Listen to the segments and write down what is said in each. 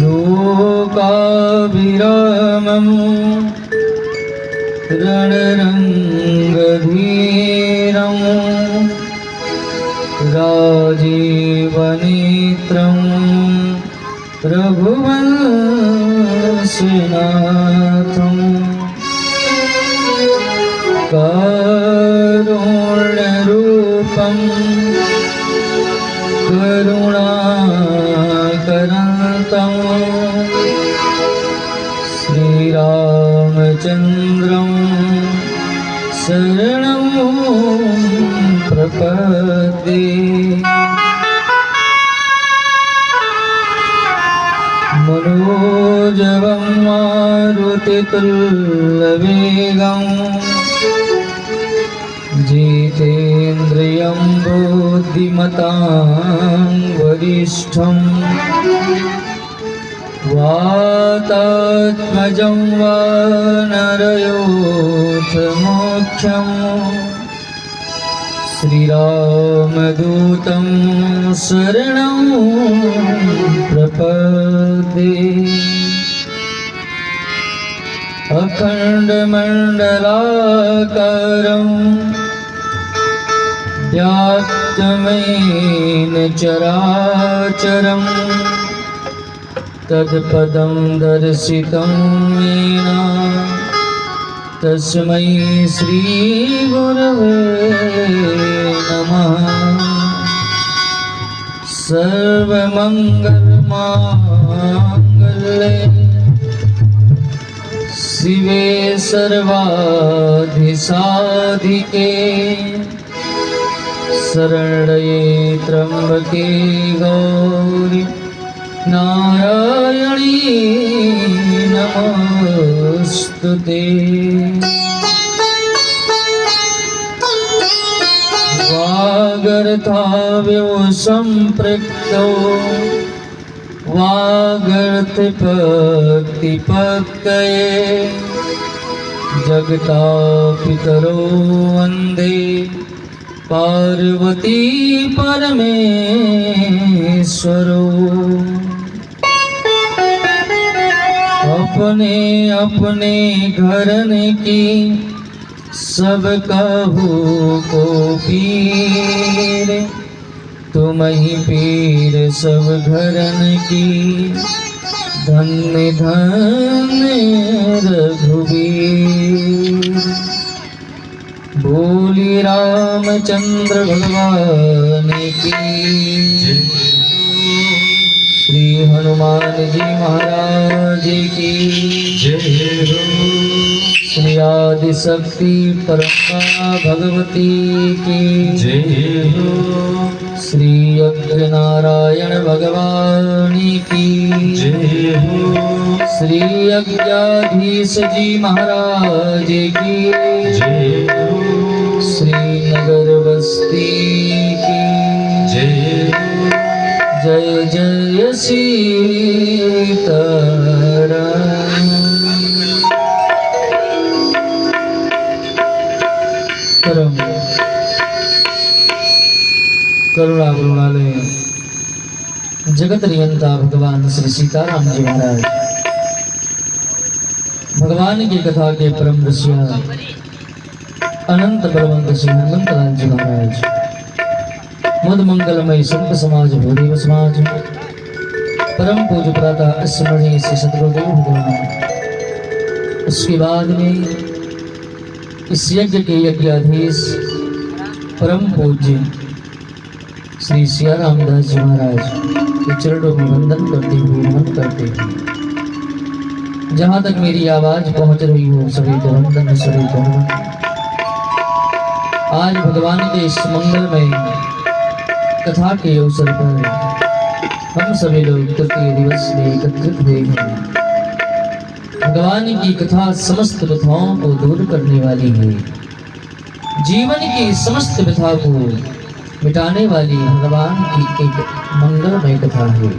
लोकाभिरामं रणरङ्गधीरं राजीवनेत्रं रघुवंशनाथं कारुण्यरूपं करुणाकरन्तं श्रीरामचन्द्रं शरणं प्रपद्ये। मनोजवं मारुतितुल्यवेगं जितेन्द्रियं बुद्धिमतां वरिष्ठं वातात्मजं वानरयोधमुख्यं श्रीरामदूतं शरणं प्रपद्ये। अखण्डमण्डलाकारं व्याप्तमेन चराचरं तत्पदं दर्शितं येन तस्मै श्रीगुरवे नमः। सर्वमङ्गलमाङ्गल्ये शिवे सर्वाधिसाधिके शरण्ये त्र्यम्बके गौरी नारायणी नमोस्तुते। वागर्थाव्यो सम्पृक्तो वागर्थभक्तिपक्तये जगतापितरो वन्दे पार्वती परमेश्वरो। अपने अपने घरन की सब कहू को पीर, तुम ही पीर सब घरन की धन्य धन्य रघुवीर। बोली रामचंद्र भगवान की, श्री हनुमान जी महाराज की जय। श्री आदि शक्ति परंपरा भगवती की जय। श्री अग्र नारायण भगवान की जय। श्री यज्ञाधीश जी महाराज की जय। श्री नगर बस्ती की जय। जय जय सीताराम। परम करुणा गुरुणालय जगत नियंता भगवान श्री सीताराम जी महाराज भगवान की कथा के परम ऋषिया अनंत बलवंत श्री हनुमंतलाल जी महाराज मुद मंगलमय संत समाज भूदेव समाज परम पूज्य प्रातः स्मरणीय श्री सतगुरुदेव भगवान। उसके बाद में इस यज्ञ के यज्ञाधीश परम पूज्य श्री सिया रामदास जी महाराज के चरणों में वंदन करते हुए नमन करते हुए जहाँ तक मेरी आवाज पहुँच रही हो सभी को वंदन सभी को नमन। आज भगवान के इस मंगलमय कथा के अवसर पर हम सभी लोग तृतीय दिवस में एकत्रित हुए हैं। भगवान की कथा समस्त व्यथाओं को दूर करने वाली है, जीवन की समस्त व्यथा को मिटाने वाली भगवान की एक मंगलमय कथा है।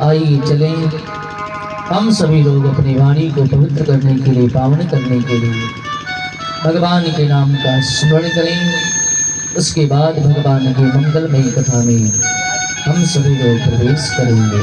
आइए चलें हम सभी लोग अपनी वाणी को पवित्र करने के लिए, पावन करने के लिए भगवान के नाम का स्मरण करें। उसके बाद भगवान की मंगलमयी कथा में हम सभी लोग प्रवेश करेंगे।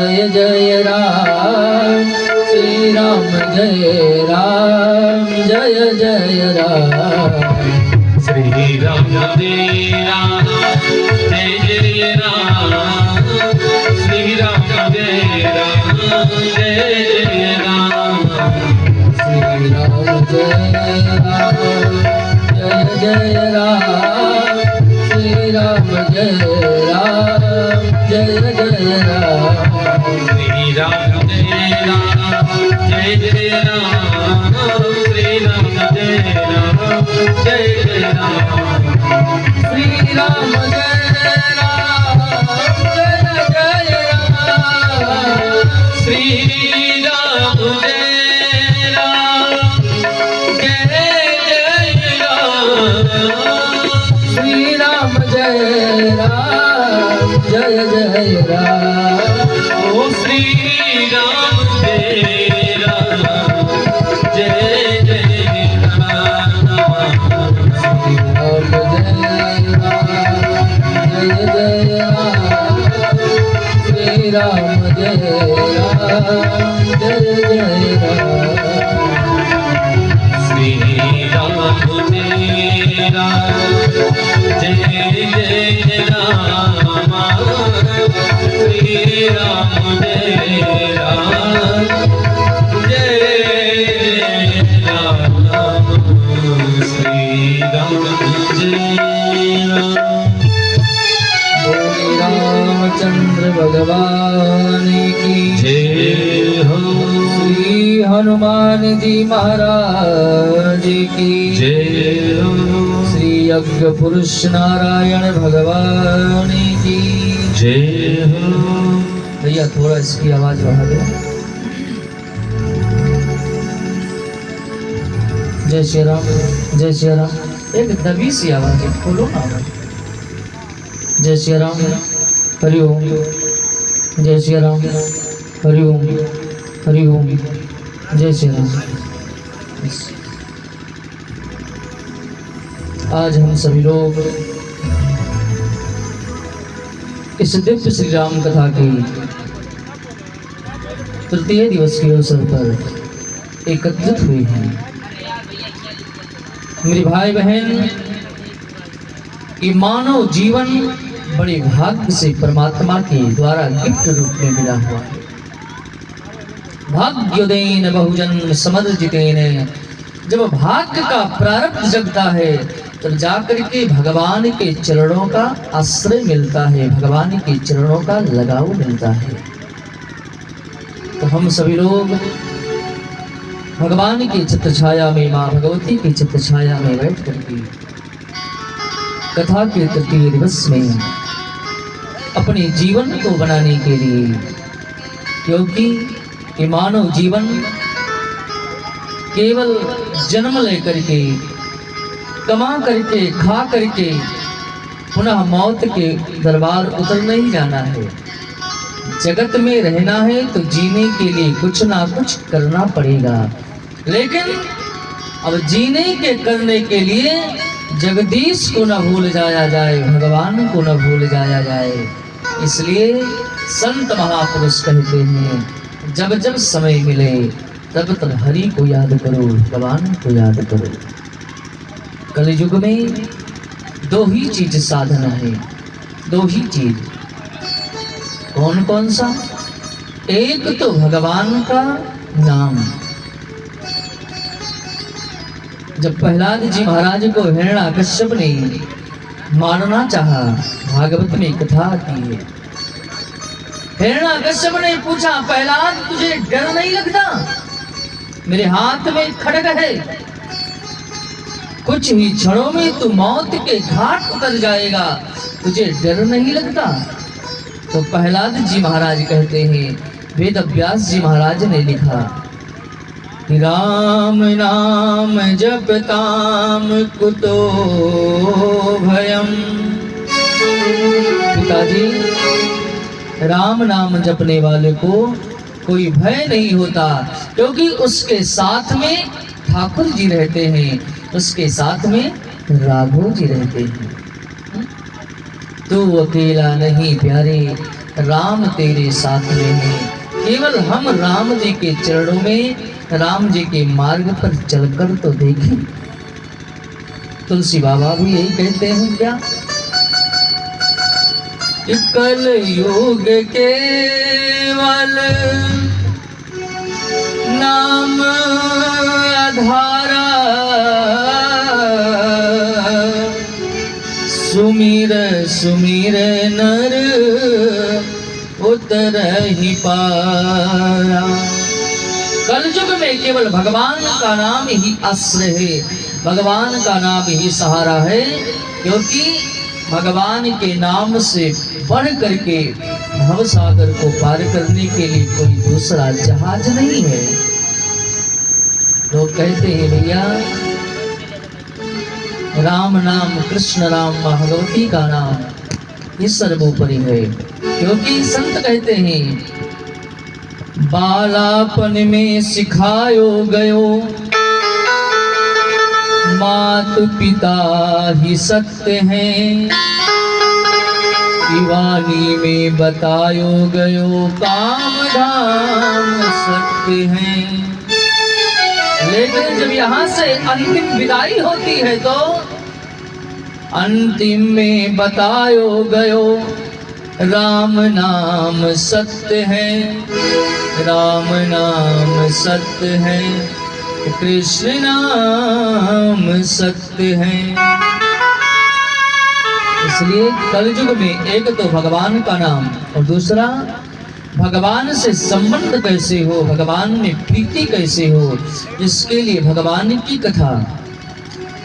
जय जय राम श्री राम जय राम जय जय राम श्री राम जय राम जय जय राम श्री राम जय राम जय जय राम श्री राम जय राम जय जय राम श्री राम जय राम जय जय राम श्री राम जय राम जय जय राम श्री राम जय राम जय जय राम श्री राम जय राम जय जय राम श्री राम जय राम जय जय राम श्री राम जय राम जय जय राम ओ श्री राम जय राम जय जय राम श्री राम जय राम जय जय राम श्री राम जय राम जय जय राम श्री राम जय राम जय जय राम श्री राम जय राम जय राम श्री राम जय राम बोले रामचंद्र भगवान की जय हो श्री हनुमान जी महाराज की जय हो श्री यज्ञ पुरुष नारायण भगवान की जय हो भैया थोड़ा इसकी आवाज बढ़ा दो। जय श्री राम जय श्री राम एक दबी सी आवाज है, खोलो ना आवाज। जय श्री राम हरि ओम जय श्री राम हरि ओम हरि ओम जय श्री राम। आज हम सभी लोग इस दिव्य श्री राम कथा की तृतीय दिवस के अवसर पर एकत्रित हुए हैं। मेरे भाई बहन, ये मानव जीवन बड़े भाग्य से परमात्मा के द्वारा गिफ्ट रूप में मिला हुआ है। भाग्योदयेन बहुजन समर्जितेन, जब भाग्य का प्रारब्ध जगता है तब जाकर के भगवान के चरणों का आश्रय मिलता है, भगवान के चरणों का लगाव मिलता है। तो हम सभी लोग भगवान की छत्र छाया में, माँ भगवती की छत्र छाया में बैठ करके कथा के तृतीय दिवस में अपने जीवन को बनाने के लिए, क्योंकि ये मानव जीवन केवल जन्म लेकर के, कमा करके, खा करके पुनः मौत के दरबार उतर नहीं जाना है। जगत में रहना है तो जीने के लिए कुछ ना कुछ करना पड़ेगा। लेकिन अब जीने के करने के लिए जगदीश को न भूल जाया जाए, भगवान को न भूल जाया जाए। इसलिए संत महापुरुष कहते हैं, जब जब समय मिले तब तब हरि को याद करो, भगवान को याद करो। कलयुग में दो ही चीज साधन है, दो ही चीज। कौन कौन सा? एक तो भगवान का नाम। जब प्रहलाद जी महाराज को हिरण्याकश्यप ने मारना चाहा, भागवत में कथा आती है। हिरण्याकश्यप ने पूछा, प्रहलाद तुझे डर नहीं लगता? मेरे हाथ में खड्ग है, कुछ ही क्षणों में तू मौत के घाट उतर जाएगा, तुझे डर नहीं लगता? तो प्रहलाद जी महाराज कहते हैं, वेद व्यास जी महाराज ने लिखा, राम नाम जपताम कुतो भयम। पिताजी, राम नाम जपने वाले को कोई भय नहीं होता, क्योंकि उसके साथ में ठाकुर जी रहते हैं, उसके साथ में राघव जी रहते हैं। तू अकेला नहीं प्यारे, राम तेरे साथ में है। केवल हम राम जी के चरणों में, राम जी के मार्ग पर चलकर तो देखें। तुलसी बाबा भी यही कहते हैं क्या, कि कल युग केवल नाम आधारा, सुमिर सुमिर नर उतर ही पाया। कलयुग में केवल भगवान का नाम ही आश्रय है, भगवान का नाम ही सहारा है, क्योंकि भगवान के नाम से बढ़ करके भवसागर को पार करने के लिए कोई दूसरा जहाज नहीं है। लोग कहते हैं भैया राम नाम, कृष्ण नाम, भगवती का नाम ये सर्वोपरि है, क्योंकि संत कहते हैं बालापन में सिखायो गयो, मात पिता ही सत्य हैं, दीवानी में बतायो गयो, काम धाम सत्य हैं। लेकिन जब यहाँ से अंतिम विदाई होती है तो अंतिम में बतायो गयो, राम नाम सत्य है, राम नाम सत्य है, कृष्ण नाम सत्य है। इसलिए कलयुग में एक तो भगवान का नाम और दूसरा भगवान से संबंध कैसे हो, भगवान में प्रीति कैसे हो, इसके लिए भगवान की कथा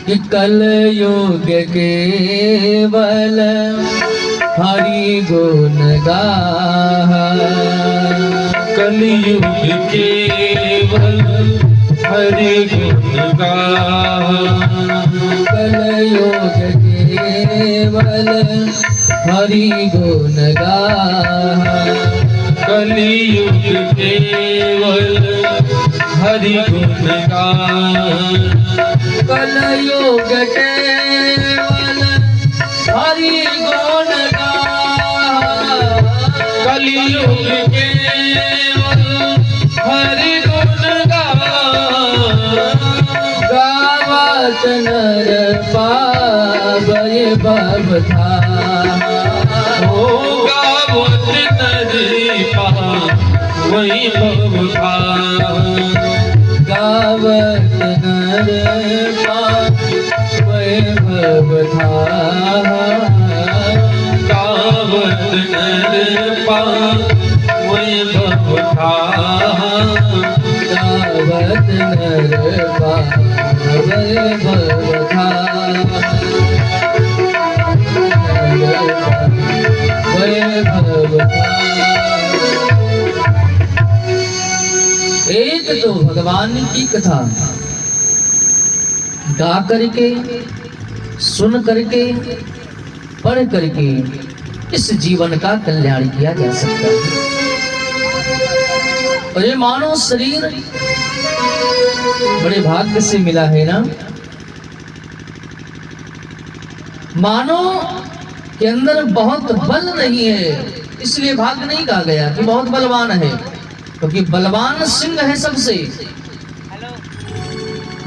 कि कलयुग केवल हरि गुण गाहा, कलयुग केवल हरि गुण गाहा, कलयुग केवल हरि गुण गाहा, कलयुग केवल हरि गुण गाहा, कलयुग केवल हरि गुण गाहा, कलयुग केवल हरि गुण गाहा, गावत नर पावै भवधाम, ओ गावत नर पावै भवधाम, गावत नर पावै भवधाम, गावत नर पावै भवधाम, गावत नर पावै भवधाम, पावै भवधाम। एक तो भगवान की कथा गा करके, सुन करके, पढ़ करके इस जीवन का कल्याण किया जा सकता है। और ये मानव शरीर बड़े भाग्य से मिला है ना। मानव के अंदर बहुत बल नहीं है, इसलिए भाग्य नहीं कहा गया कि बहुत बलवान है, क्योंकि बलवान सिंह है सबसे।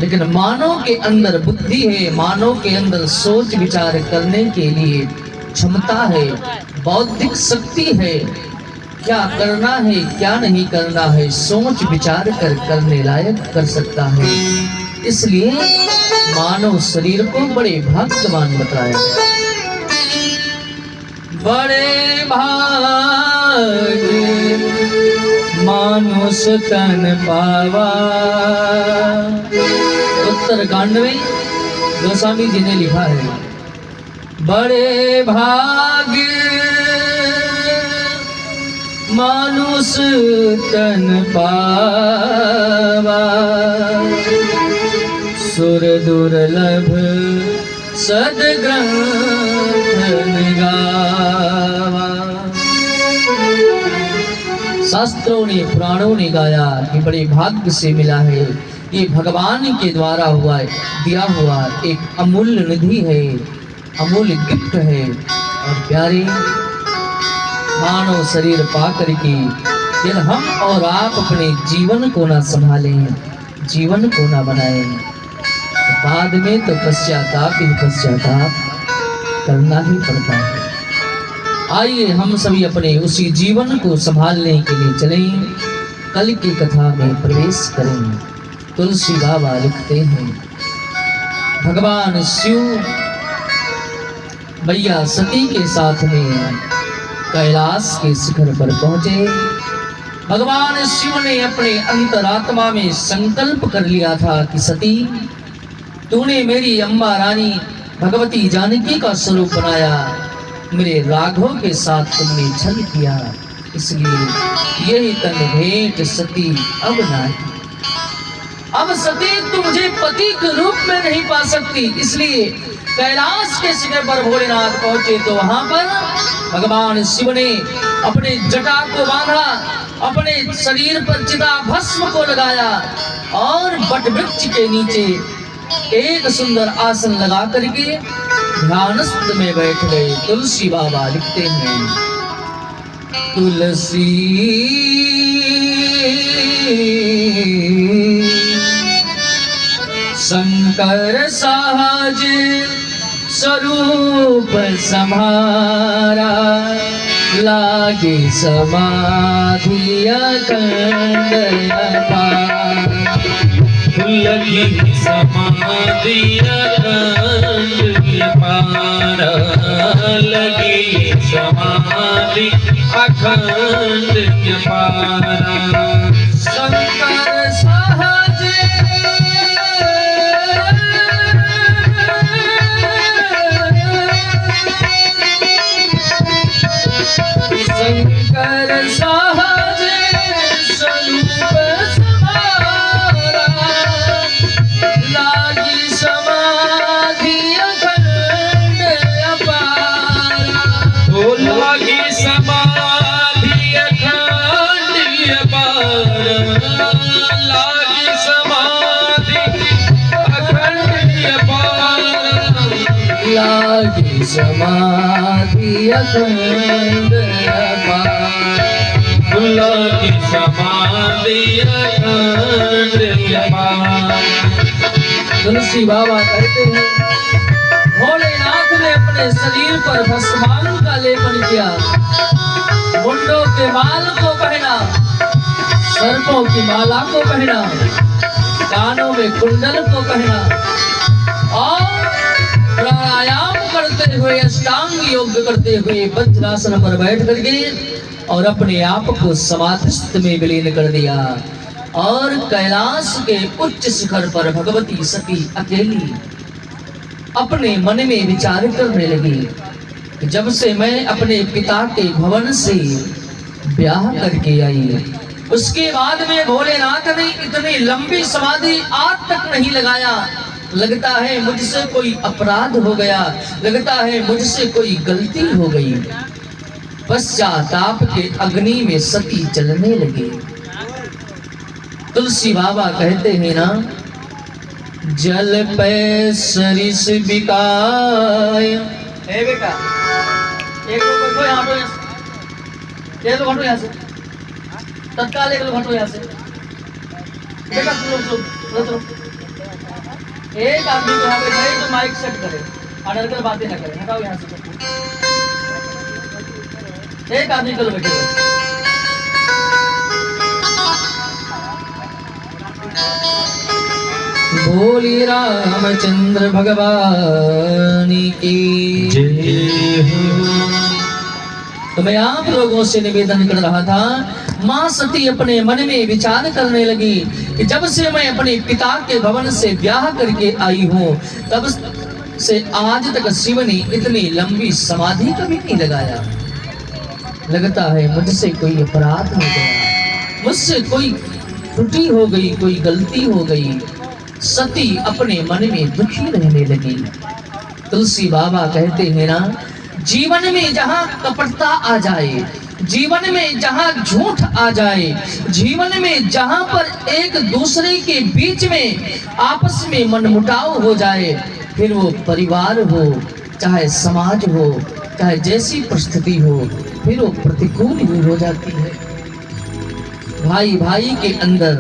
लेकिन मानव के अंदर बुद्धि है, मानव के अंदर सोच विचार करने के लिए क्षमता है, बौद्धिक शक्ति है, क्या करना है क्या नहीं करना है सोच विचार कर करने लायक कर सकता है। इसलिए मानव शरीर को बड़े भाग्यवान बताया गया। बड़े भाग्य मानुष तन पावा। उत्तरकांड में गोस्वामी जी ने लिखा है, बड़े भाग्य मानुष तन पावा, सुर दुर्लभ सद्ग्रंथ गावा। शास्त्रों ने पुराणों ने गाया कि बड़े भाग्य से मिला है, ये भगवान के द्वारा हुआ दिया हुआ एक अमूल्य निधि है, अमूल्य गिफ्ट है। और प्यारे मानव शरीर पा करके यदि हम और आप अपने जीवन को ना संभालें, जीवन को ना बनाएं, तो बाद में तो पश्चाताप ही पश्चाताप करना ही पड़ता है। आइए हम सभी अपने उसी जीवन को संभालने के लिए चलें, कल की कथा में प्रवेश करें। तुलसी बाबा लिखते हैं, भगवान शिव मैया सती के साथ में कैलाश के शिखर पर पहुंचे। भगवान शिव ने अपने अंतरात्मा में संकल्प कर लिया था कि सती, तूने मेरी अम्बा रानी भगवती जानकी का स्वरूप बनाया, मेरे राघव के साथ तुमने छल किया, इसलिए यही तन भेंट सती अब नहीं। अब सती तू मुझे पति के रूप में नहीं पा सकती, इसलिए कैलाश के शिखर पर भोलेनाथ पहुंचे तो वहां पर भगवान शिव ने अपने जटा को बांधा, अपने शरीर पर चिता भस्म को लगाया और बट वृक्ष के नीचे एक सुंदर आसन लगा करके ध्यानस्थ में बैठ गए। तुलसी बाबा लिखते हैं, तुलसी शंकर सहज स्वरूप सम्हारा, लागे समाधि अखंड अपार। लगी समाधि अखंड अपार, लगी समाधि अखंड अपार। शंकर सहज शंकर सहज स्वरूप समारा, लागी समाधि अखंड अपार। ओ लगी समाधि अखंड अपार, लागी समाधि अखंड अपार। लागी समाधि अखंड अपार। लगी समाधि अखंड अपार। तुलसी बाबा कहते हैं, भोलेनाथ ने अपने शरीर पर भस्मांग का लेपन किया, मुंडों के बाल को पहना, सर्पों की माला को पहना, कानों में कुंडल को पहना और प्राणायाम करते हुए, अष्टांग योग करते हुए वज्रासन पर बैठ करके और अपने आप को समाधिस्थ में विलीन कर दिया। और कैलाश के उच्च शिखर पर भगवती सती अकेली अपने मन में विचार करने लगी, जब से मैं अपने पिता के भवन से ब्याह करके आई, उसके बाद में भोलेनाथ ने इतनी लंबी समाधि आज तक नहीं लगाया। लगता है मुझसे कोई अपराध हो गया, लगता है मुझसे कोई गलती हो गई। पश्चाताप के अग्नि में सती जलने लगी। तुलसी बाबा कहते हैं ना, जल पे सरिस बिकाय। ए बेटा, एक लोग बैठो यहाँ पे, एक लोग हटो यहाँ से, तत्काल एक लोग हटो यहाँ से। बेटा सुनो, एक आदमी को यहाँ पे गए तो माइक सेट करे, अनर्गल बातें न करे, हटाओ यहाँ से। एक आदमी को बैठे बोली रामचंद्र भगवान की जय हो। तो मैं आप लोगों से निवेदन कर रहा था, माँ सती अपने मन में विचार करने लगी कि जब से मैं अपने पिता के भवन से ब्याह करके आई हूँ, तब से आज तक शिव ने इतनी लंबी समाधि कभी नहीं लगाया। लगता है मुझसे कोई अपराध हो गया, मुझसे कोई त्रुटि हो गई, कोई गलती हो गई। सती अपने मन में दुखी रहने लगी। तुलसी बाबा कहते हैं ना, जीवन में जहाँ कपटता आ जाए, जीवन में जहाँ झूठ आ जाए, जीवन में जहाँ पर एक दूसरे के बीच में आपस में मनमुटाव हो जाए, फिर वो परिवार हो, चाहे समाज हो, चाहे जैसी परिस्थिति हो, फिर वो प्रतिकूल ही हो जाती है। भाई भाई के अंदर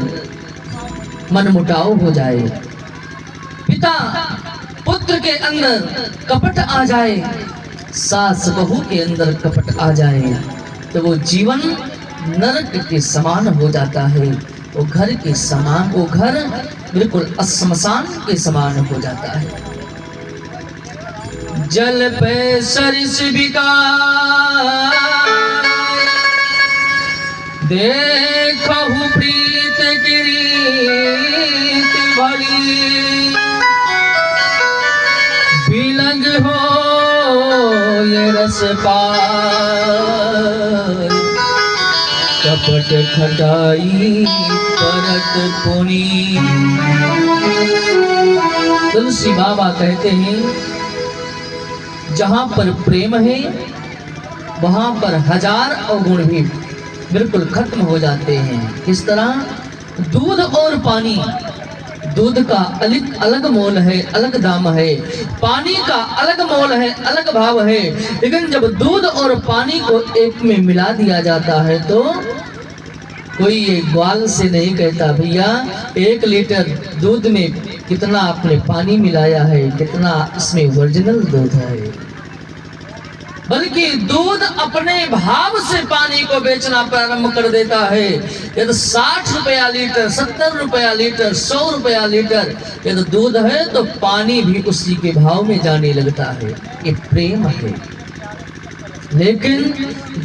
मनमुटाव हो जाए, पिता पुत्र के अंदर कपट आ जाए, सास बहू के अंदर कपट आ जाए, तो वो जीवन नरक के समान हो जाता है। वो घर के समान, वो घर बिल्कुल श्मशान के समान हो जाता है। जल पे सरिस बिका देखहु प्रीत गिरीत भली, बिलंग हो ये रस पार, कपट खटाई परत पुनी। तुलसी बाबा कहते हैं जहां पर प्रेम है वहां पर हजार अवगुण भी बिल्कुल खत्म हो जाते हैं। किस तरह? दूध और पानी, दूध का अलग मोल है, अलग दाम है, पानी का अलग मोल है, अलग भाव है, लेकिन जब दूध और पानी को एक में मिला दिया जाता है तो कोई ये ग्वाल से नहीं कहता भैया 1 लीटर दूध में कितना आपने पानी मिलाया है, कितना इसमें ओरिजिनल दूध है, बल्कि दूध अपने भाव से पानी को बेचना प्रारंभ कर देता है। यदि 60 रुपया लीटर, 70 रुपया लीटर, 100 रुपया लीटर यदि दूध है तो पानी भी उसी के भाव में जाने लगता है। ये प्रेम है। लेकिन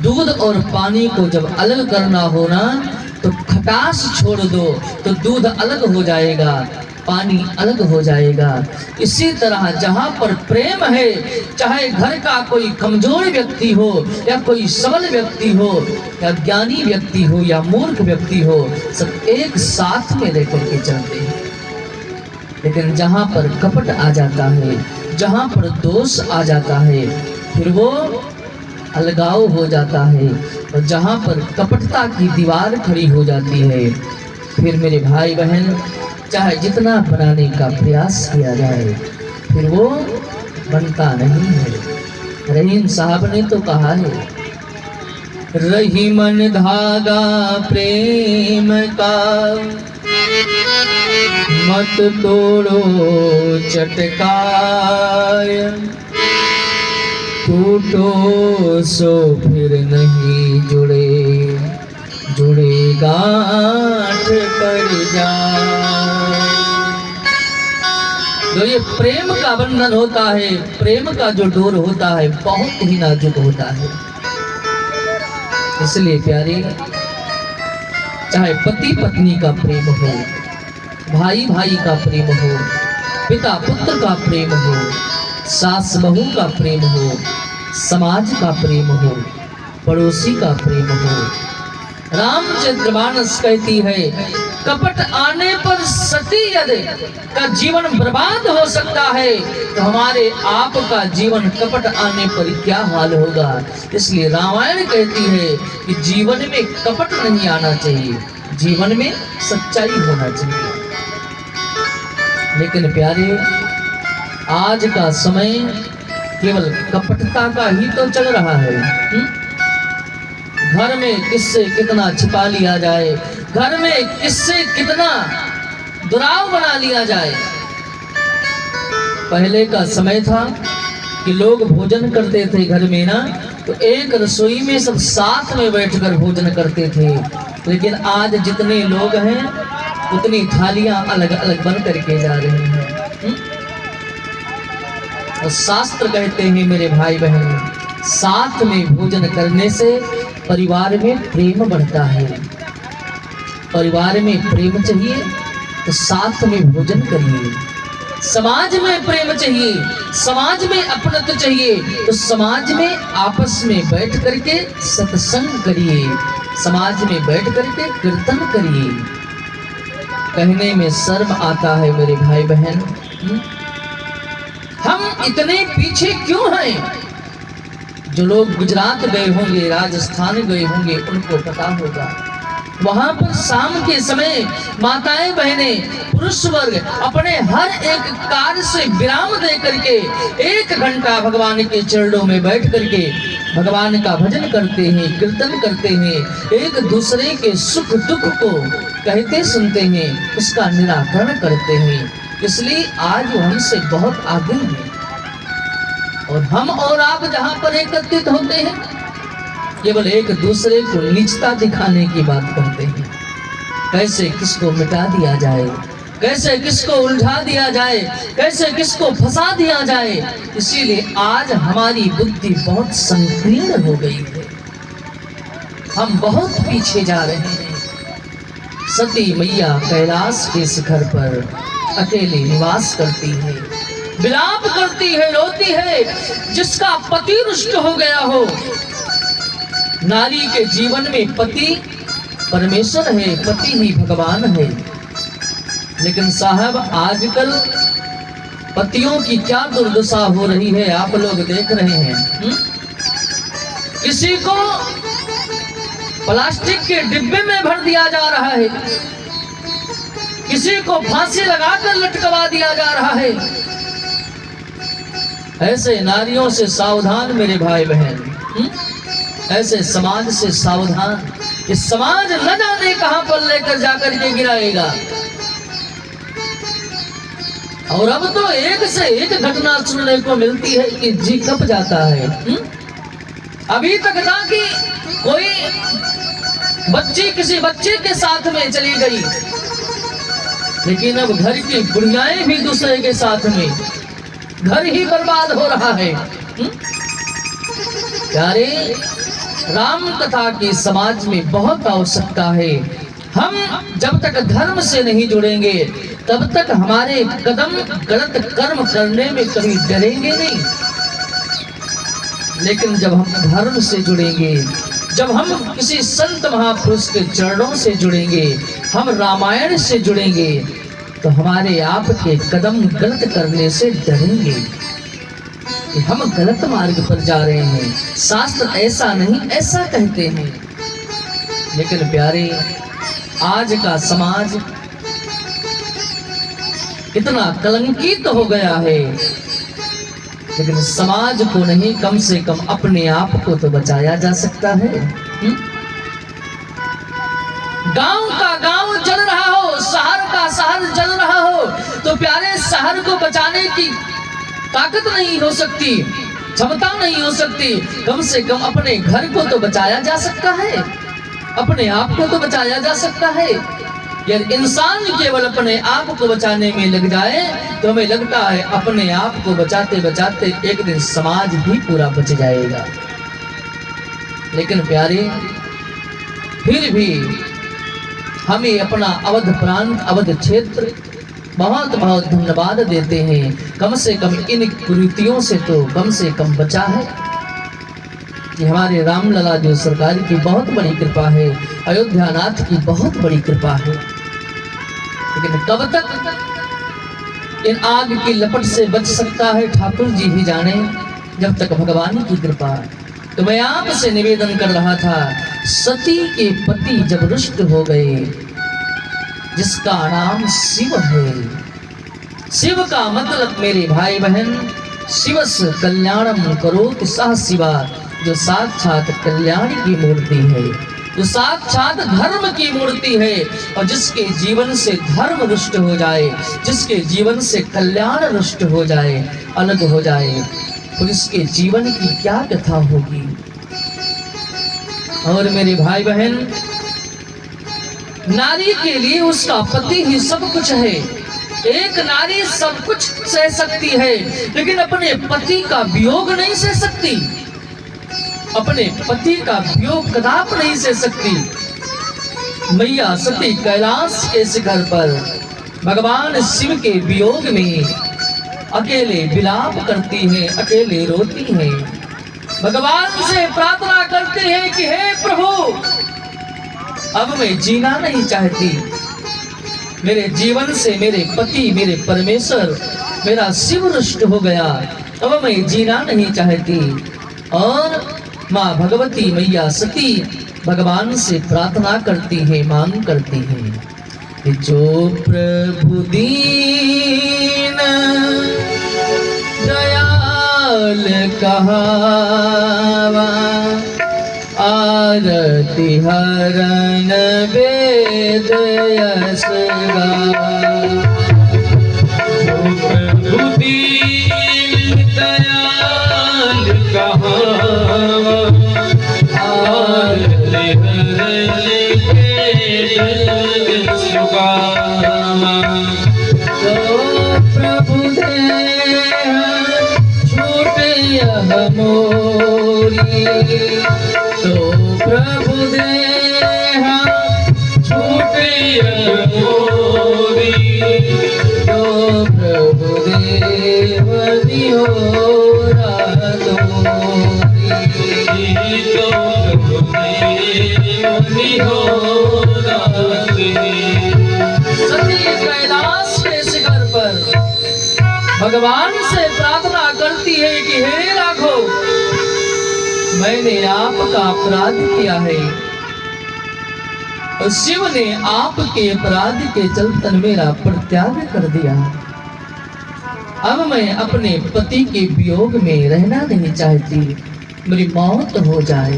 दूध और पानी को जब अलग करना हो ना तो खटास छोड़ दो तो दूध अलग हो जाएगा, पानी अलग हो जाएगा। इसी तरह जहाँ पर प्रेम है, चाहे घर का कोई कमजोर व्यक्ति हो या कोई सबल व्यक्ति हो या ज्ञानी व्यक्ति हो या मूर्ख व्यक्ति हो, सब एक साथ में लेकर के चलते हैं। लेकिन जहाँ पर कपट आ जाता है, जहाँ पर दोष आ जाता है, फिर वो अलगाव हो जाता है। और जहाँ पर कपटता की दीवार खड़ी हो जाती है, फिर मेरे भाई बहन चाहे जितना बनाने का प्रयास किया जाए फिर वो बनता नहीं है। रहीम साहब ने तो कहा है, रही मन धागा प्रेम का, मत तोड़ो चटकाय, टूटो सो फिर नहीं जुड़े, जुड़े गांठ पर जाए। जो ये प्रेम का बंधन होता है, प्रेम का जो डोर होता है, बहुत ही नाजुक होता है। इसलिए प्यारे, चाहे पति पत्नी का प्रेम हो, भाई भाई का प्रेम हो, पिता पुत्र का प्रेम हो, सास बहू का प्रेम हो, समाज का प्रेम हो, पड़ोसी का प्रेम हो, रामचंद्रमानस कहती है कपट आने पर सती यदि का जीवन बर्बाद हो सकता है तो हमारे आप का जीवन कपट आने पर क्या हाल होगा। इसलिए रामायण कहती है कि जीवन में कपट नहीं आना चाहिए, जीवन में सच्चाई होना चाहिए। लेकिन प्यारे, आज का समय केवल कपटता का ही तो चल रहा है। घर में किससे कितना छिपा लिया जाए, घर में किससे कितना दुराव बना लिया जाए। पहले का समय था कि लोग भोजन करते थे घर में ना, तो एक रसोई में सब साथ में बैठकर भोजन करते थे। लेकिन आज जितने लोग हैं उतनी थालियां अलग अलग बन करके जा रही हैं। और शास्त्र कहते हैं मेरे भाई बहन, साथ में भोजन करने से परिवार में प्रेम बढ़ता है। परिवार में प्रेम चाहिए तो साथ में भोजन करिए। समाज में प्रेम चाहिए, समाज में अपनत्व चाहिए तो समाज में आपस में बैठ करके सत्संग करिए, समाज में बैठ करके कीर्तन करिए। कहने में शर्म आता है मेरे भाई बहन, हम इतने पीछे क्यों हैं? जो लोग गुजरात गए होंगे, राजस्थान गए होंगे, उनको पता होगा वहां पर शाम के समय माताएं बहनें पुरुष वर्ग अपने हर एक कार्य से विराम दे करके 1 घंटा भगवान के चरणों में बैठ करके भगवान का भजन करते हैं, कीर्तन करते हैं, एक दूसरे के सुख दुख को कहते सुनते हैं, उसका निराकरण करते हैं। इसलिए आज वो हमसे बहुत आगे हैं। और हम और आप जहां पर एकत्रित होते हैं, केवल एक दूसरे को नीचता दिखाने की बात करते हैं। कैसे किसको मिटा दिया जाए, कैसे किसको उलझा दिया जाए, कैसे किसको फंसा दिया जाए। इसीलिए आज हमारी बुद्धि बहुत संकीर्ण हो गई है, हम बहुत पीछे जा रहे हैं। सती मैया कैलाश के शिखर पर अकेले निवास करती है, विलाप करती है, रोती है। जिसका पति रुष्ट हो गया हो, नारी के जीवन में पति परमेश्वर है, पति ही भगवान है। लेकिन साहब आजकल पतियों की क्या दुर्दशा हो रही है, आप लोग देख रहे हैं। किसी को प्लास्टिक के डिब्बे में भर दिया जा रहा है, किसी को फांसी लगाकर लटकवा दिया जा रहा है। ऐसे नारियों से सावधान मेरे भाई बहन, ऐसे समाज से सावधान। इस समाज न जाने कहां पर लेकर जाकर के गिराएगा। और अब तो एक से एक घटना सुनने को मिलती है कि जी कब जाता है। अभी तक था कि कोई बच्ची किसी बच्चे के साथ में चली गई, लेकिन अब घर की बुढ़ियाएं भी दूसरे के साथ में, घर ही बर्बाद हो रहा है। प्यारे, राम कथा की समाज में बहुत आवश्यकता है। हम जब तक धर्म से नहीं जुड़ेंगे तब तक हमारे कदम गलत कर्म करने में कभी डरेंगे नहीं। लेकिन जब हम धर्म से जुड़ेंगे, जब हम किसी संत महापुरुष के चरणों से जुड़ेंगे, हम रामायण से जुड़ेंगे, तो हमारे आप के कदम गलत करने से डरेंगे कि हम गलत मार्ग पर जा रहे हैं। शास्त्र ऐसा नहीं, ऐसा कहते हैं। लेकिन प्यारे, आज का समाज इतना कलंकित हो गया है, लेकिन समाज को नहीं, कम से कम अपने आप को तो बचाया जा सकता है। गांव का गांव जल रहा हो, शहर का शहर जल रहा हो, तो प्यारे शहर को बचाने की ताकत नहीं हो सकती, क्षमता नहीं हो सकती। कम से कम अपने घर को तो बचाया जा सकता है, अपने आप को तो बचाया जा सकता है। यदि इंसान केवल अपने आप को बचाने में लग जाए तो हमें लगता है अपने आप को बचाते बचाते एक दिन समाज ही पूरा बच जाएगा। लेकिन प्यारे, फिर भी हमें अपना अवध प्रांत, अवध क्षेत्र बहुत बहुत धन्यवाद देते हैं। कम से कम इन कुरीतियों से तो कम से कम बचा है। कि हमारे रामलला जो सरकार की बहुत बड़ी कृपा है, अयोध्यानाथ की बहुत बड़ी कृपा है। लेकिन कब तक इन आग की लपट से बच सकता है ठाकुर जी ही जाने, जब तक भगवान की कृपा। तो मैं आपसे निवेदन कर रहा था, सती के पति जब रुष्ट हो गए, जिसका नाम शिव है। शिव का मतलब मेरे भाई बहन, शिवस कल्याणम करोति सः शिवा, जो साक्षात कल्याण की मूर्ति है, जो साक्षात धर्म की मूर्ति है। और जिसके जीवन से धर्म रुष्ट हो जाए, जिसके जीवन से कल्याण रुष्ट हो जाए, अलग हो जाए, तो इसके जीवन की क्या कथा होगी। और मेरे भाई बहन, नारी के लिए उसका पति ही सब कुछ है। एक नारी सब कुछ सह सकती है, लेकिन अपने पति का वियोग नहीं सह सकती, अपने पति का वियोग कदाप नहीं सह सकती। मैया सती कैलाश के शिखर पर भगवान शिव के वियोग में अकेले विलाप करती हैं, अकेले रोती हैं, भगवान से प्रार्थना करते हैं कि हे प्रभु, अब मैं जीना नहीं चाहती, मेरे जीवन से मेरे पति, मेरे परमेश्वर, मेरा शिव रुष्ट हो गया, अब मैं जीना नहीं चाहती। और माँ भगवती मैया सती भगवान से प्रार्थना करती है, मांग करती है, जो प्रभु दीन दया हाल कहावा, आरती हरण वेद यश गावा। प्रभु दीन दयाल कहावा, आरती हरण वेद यश गावा। तो प्रभु देह छूट यह मोरी, तो प्रभु देह छूट यह मोरी, तो प्रभु देव निहोरा तोरी, तो प्रभु देव निहोरा तोरी। सती कैलाश के शिखर पर भगवान से प्रार्थना करती है कि हे राघव, मैंने आपका अपराध किया है और शिव ने आपके अपराध के चलतन मेरा परित्याग कर दिया। अब मैं अपने पति के वियोग में रहना नहीं चाहती, मेरी मौत हो जाए।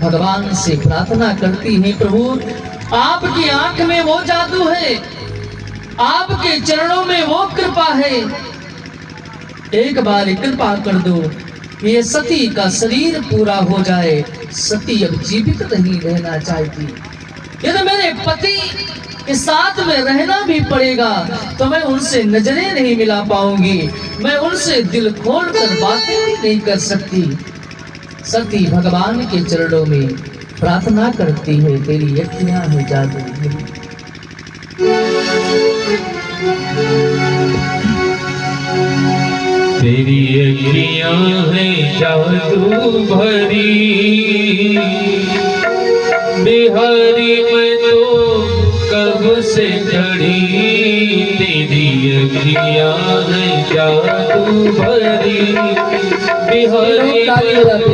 भगवान से प्रार्थना करती है, प्रभु आपकी आंख में वो जादू है, आपके चरणों में वो कृपा है, एक बार कृपा कर दो, ये सती का शरीर पूरा हो जाए। सती अब जीवित नहीं रहना चाहती। यदि मेरे पति के साथ में रहना भी पड़ेगा तो मैं उनसे नजरें नहीं मिला पाऊंगी, मैं उनसे दिल खोल कर बातें भी नहीं कर सकती। सती भगवान के चरणों में प्रार्थना करती है, तेरी अखियां है जादू भरी। तेरी अखियां हैं जादू भरी, बिहारी मैं तो कब से खड़ी। तेरी अखियां हैं जादू भरी, बिहारी मैं तो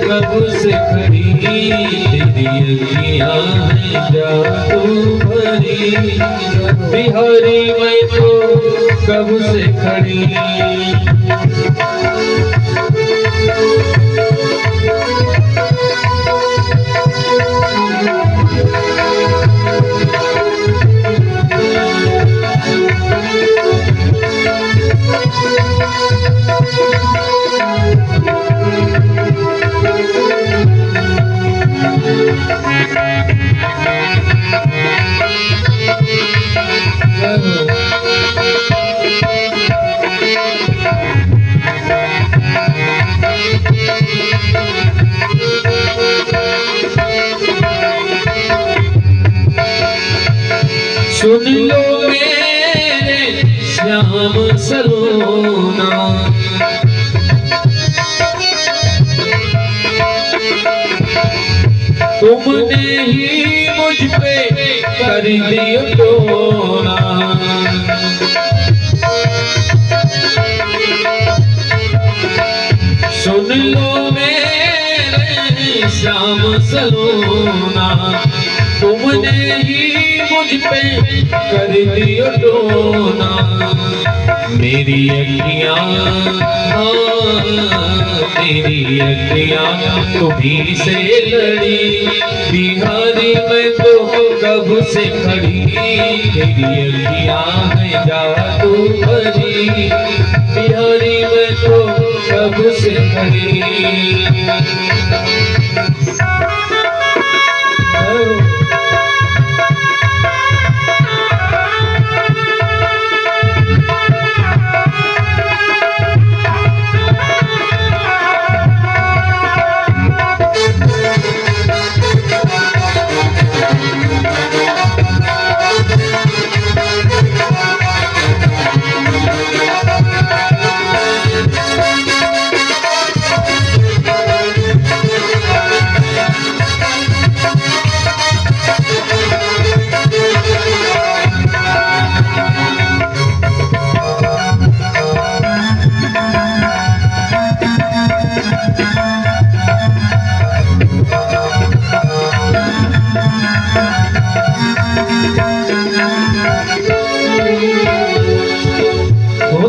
कब से खड़ी। तेरी अखियां हैं जादू भरी, बिहारी मैं तो कब से खड़ी। सुन लो मेरे श्याम सलोना, तुमने ही मुझ पे कर दिया टोना। सुन लो मेरे श्याम सलोना, तुमने ही मुझ पे कर दिया टोना। मेरी अखियां तेरी अखियां तुम्हीं से लड़ी, बिहारी मैं तो कब से खड़ी। तेरी अखियां हैं जादू भरी, बिहारी मैं तो कब से खड़ी।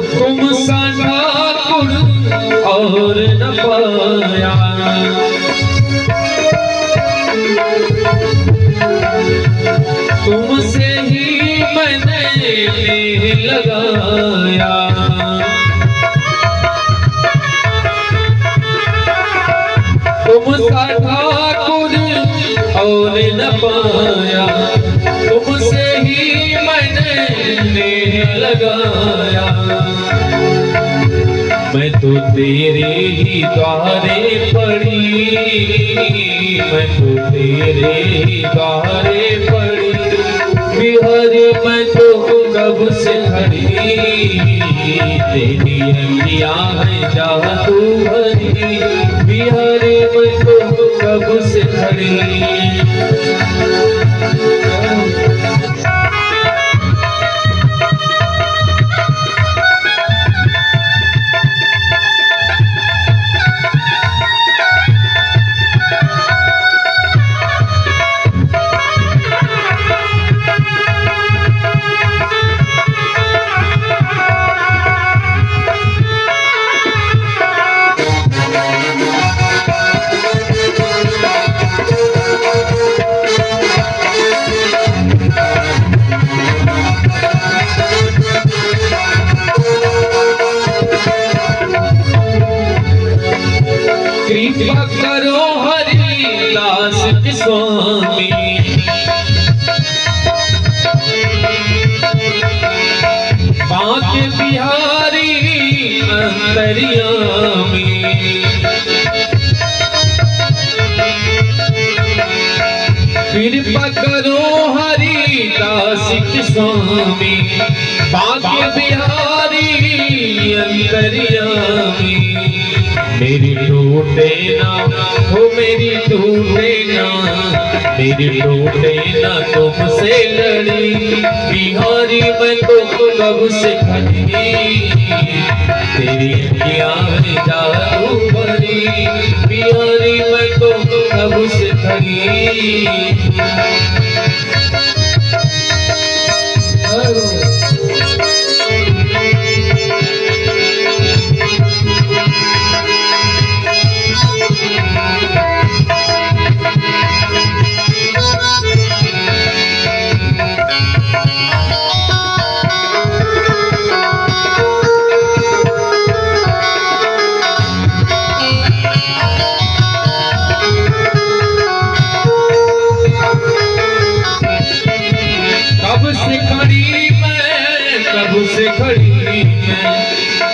तुम सा ठाकुर और न पाया। तुमसे ही मैंने नेह लगाया। तुम सा ठाकुर और न पाया। तुमसे ही मैंने नेह लगाया। मैं तो तेरे ही द्वारे पड़ी। मैं तो तेरे ही द्वारे पड़ी। बिहारी मैं तो कब से खड़ी। तेरी अखियाँ है जादू भरी। बिहारी मैं तो कब से खड़ी। कृपा करो हरिदास स्वामी। बांके बिहारी अंतर्यामी। कृपा करो हरिदास स्वामी। बांके बिहारी अंतर्यामी। मेरी टूटे ना हो मेरी टूटे ना। मेरी टूटे ना तुमसे लड़ी। बिहारी मैं तो कब से खड़ी। तेरी अखियाँ है जादू भरी। बिहारी मैं तो कब से खड़ी।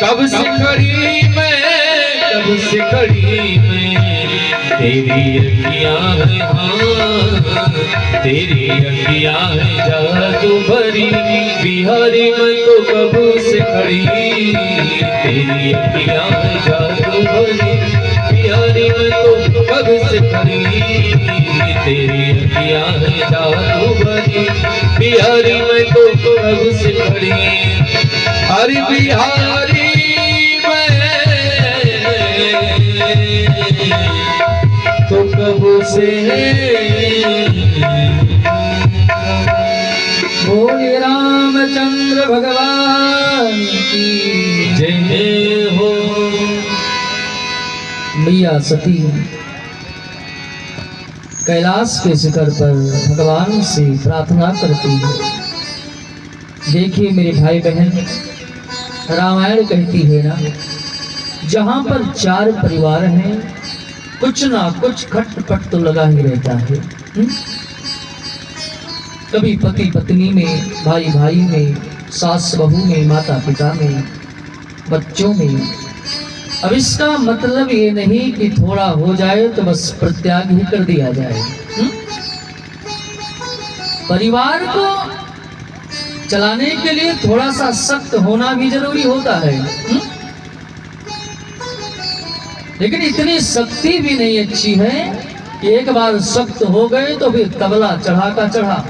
कब से खड़ी मैं कब से खड़ी मैं। तेरी अखियाँ है हाँ तेरी अखियाँ है जादू भरी। बिहारी मैं तो कब से खड़ी। तेरी अखियाँ है जादू भरी। बिहारी मैं तो कब से खड़ी। तेरी अखियाँ है जादू भरी। बिहारी मैं तो कब से खड़ी। हरि बिहारी तो कब से बोले रामचंद्र भगवान की जय हो। मैया सती कैलाश के शिखर पर भगवान से प्रार्थना करती है। देखिए मेरे भाई बहन, रामायण कहती है ना, जहाँ पर चार परिवार हैं कुछ ना कुछ खटपट तो लगा ही रहता है। कभी पति पत्नी में, भाई भाई में, सास बहू में, माता पिता में, बच्चों में। अब इसका मतलब ये नहीं कि थोड़ा हो जाए तो बस प्रत्याग ही कर दिया जाए। परिवार को चलाने के लिए थोड़ा सा सख्त होना भी जरूरी होता है। लेकिन इतनी सख्ती भी नहीं अच्छी है कि एक बार सख्त हो गए तो फिर तबला चढ़ा का चढ़ा।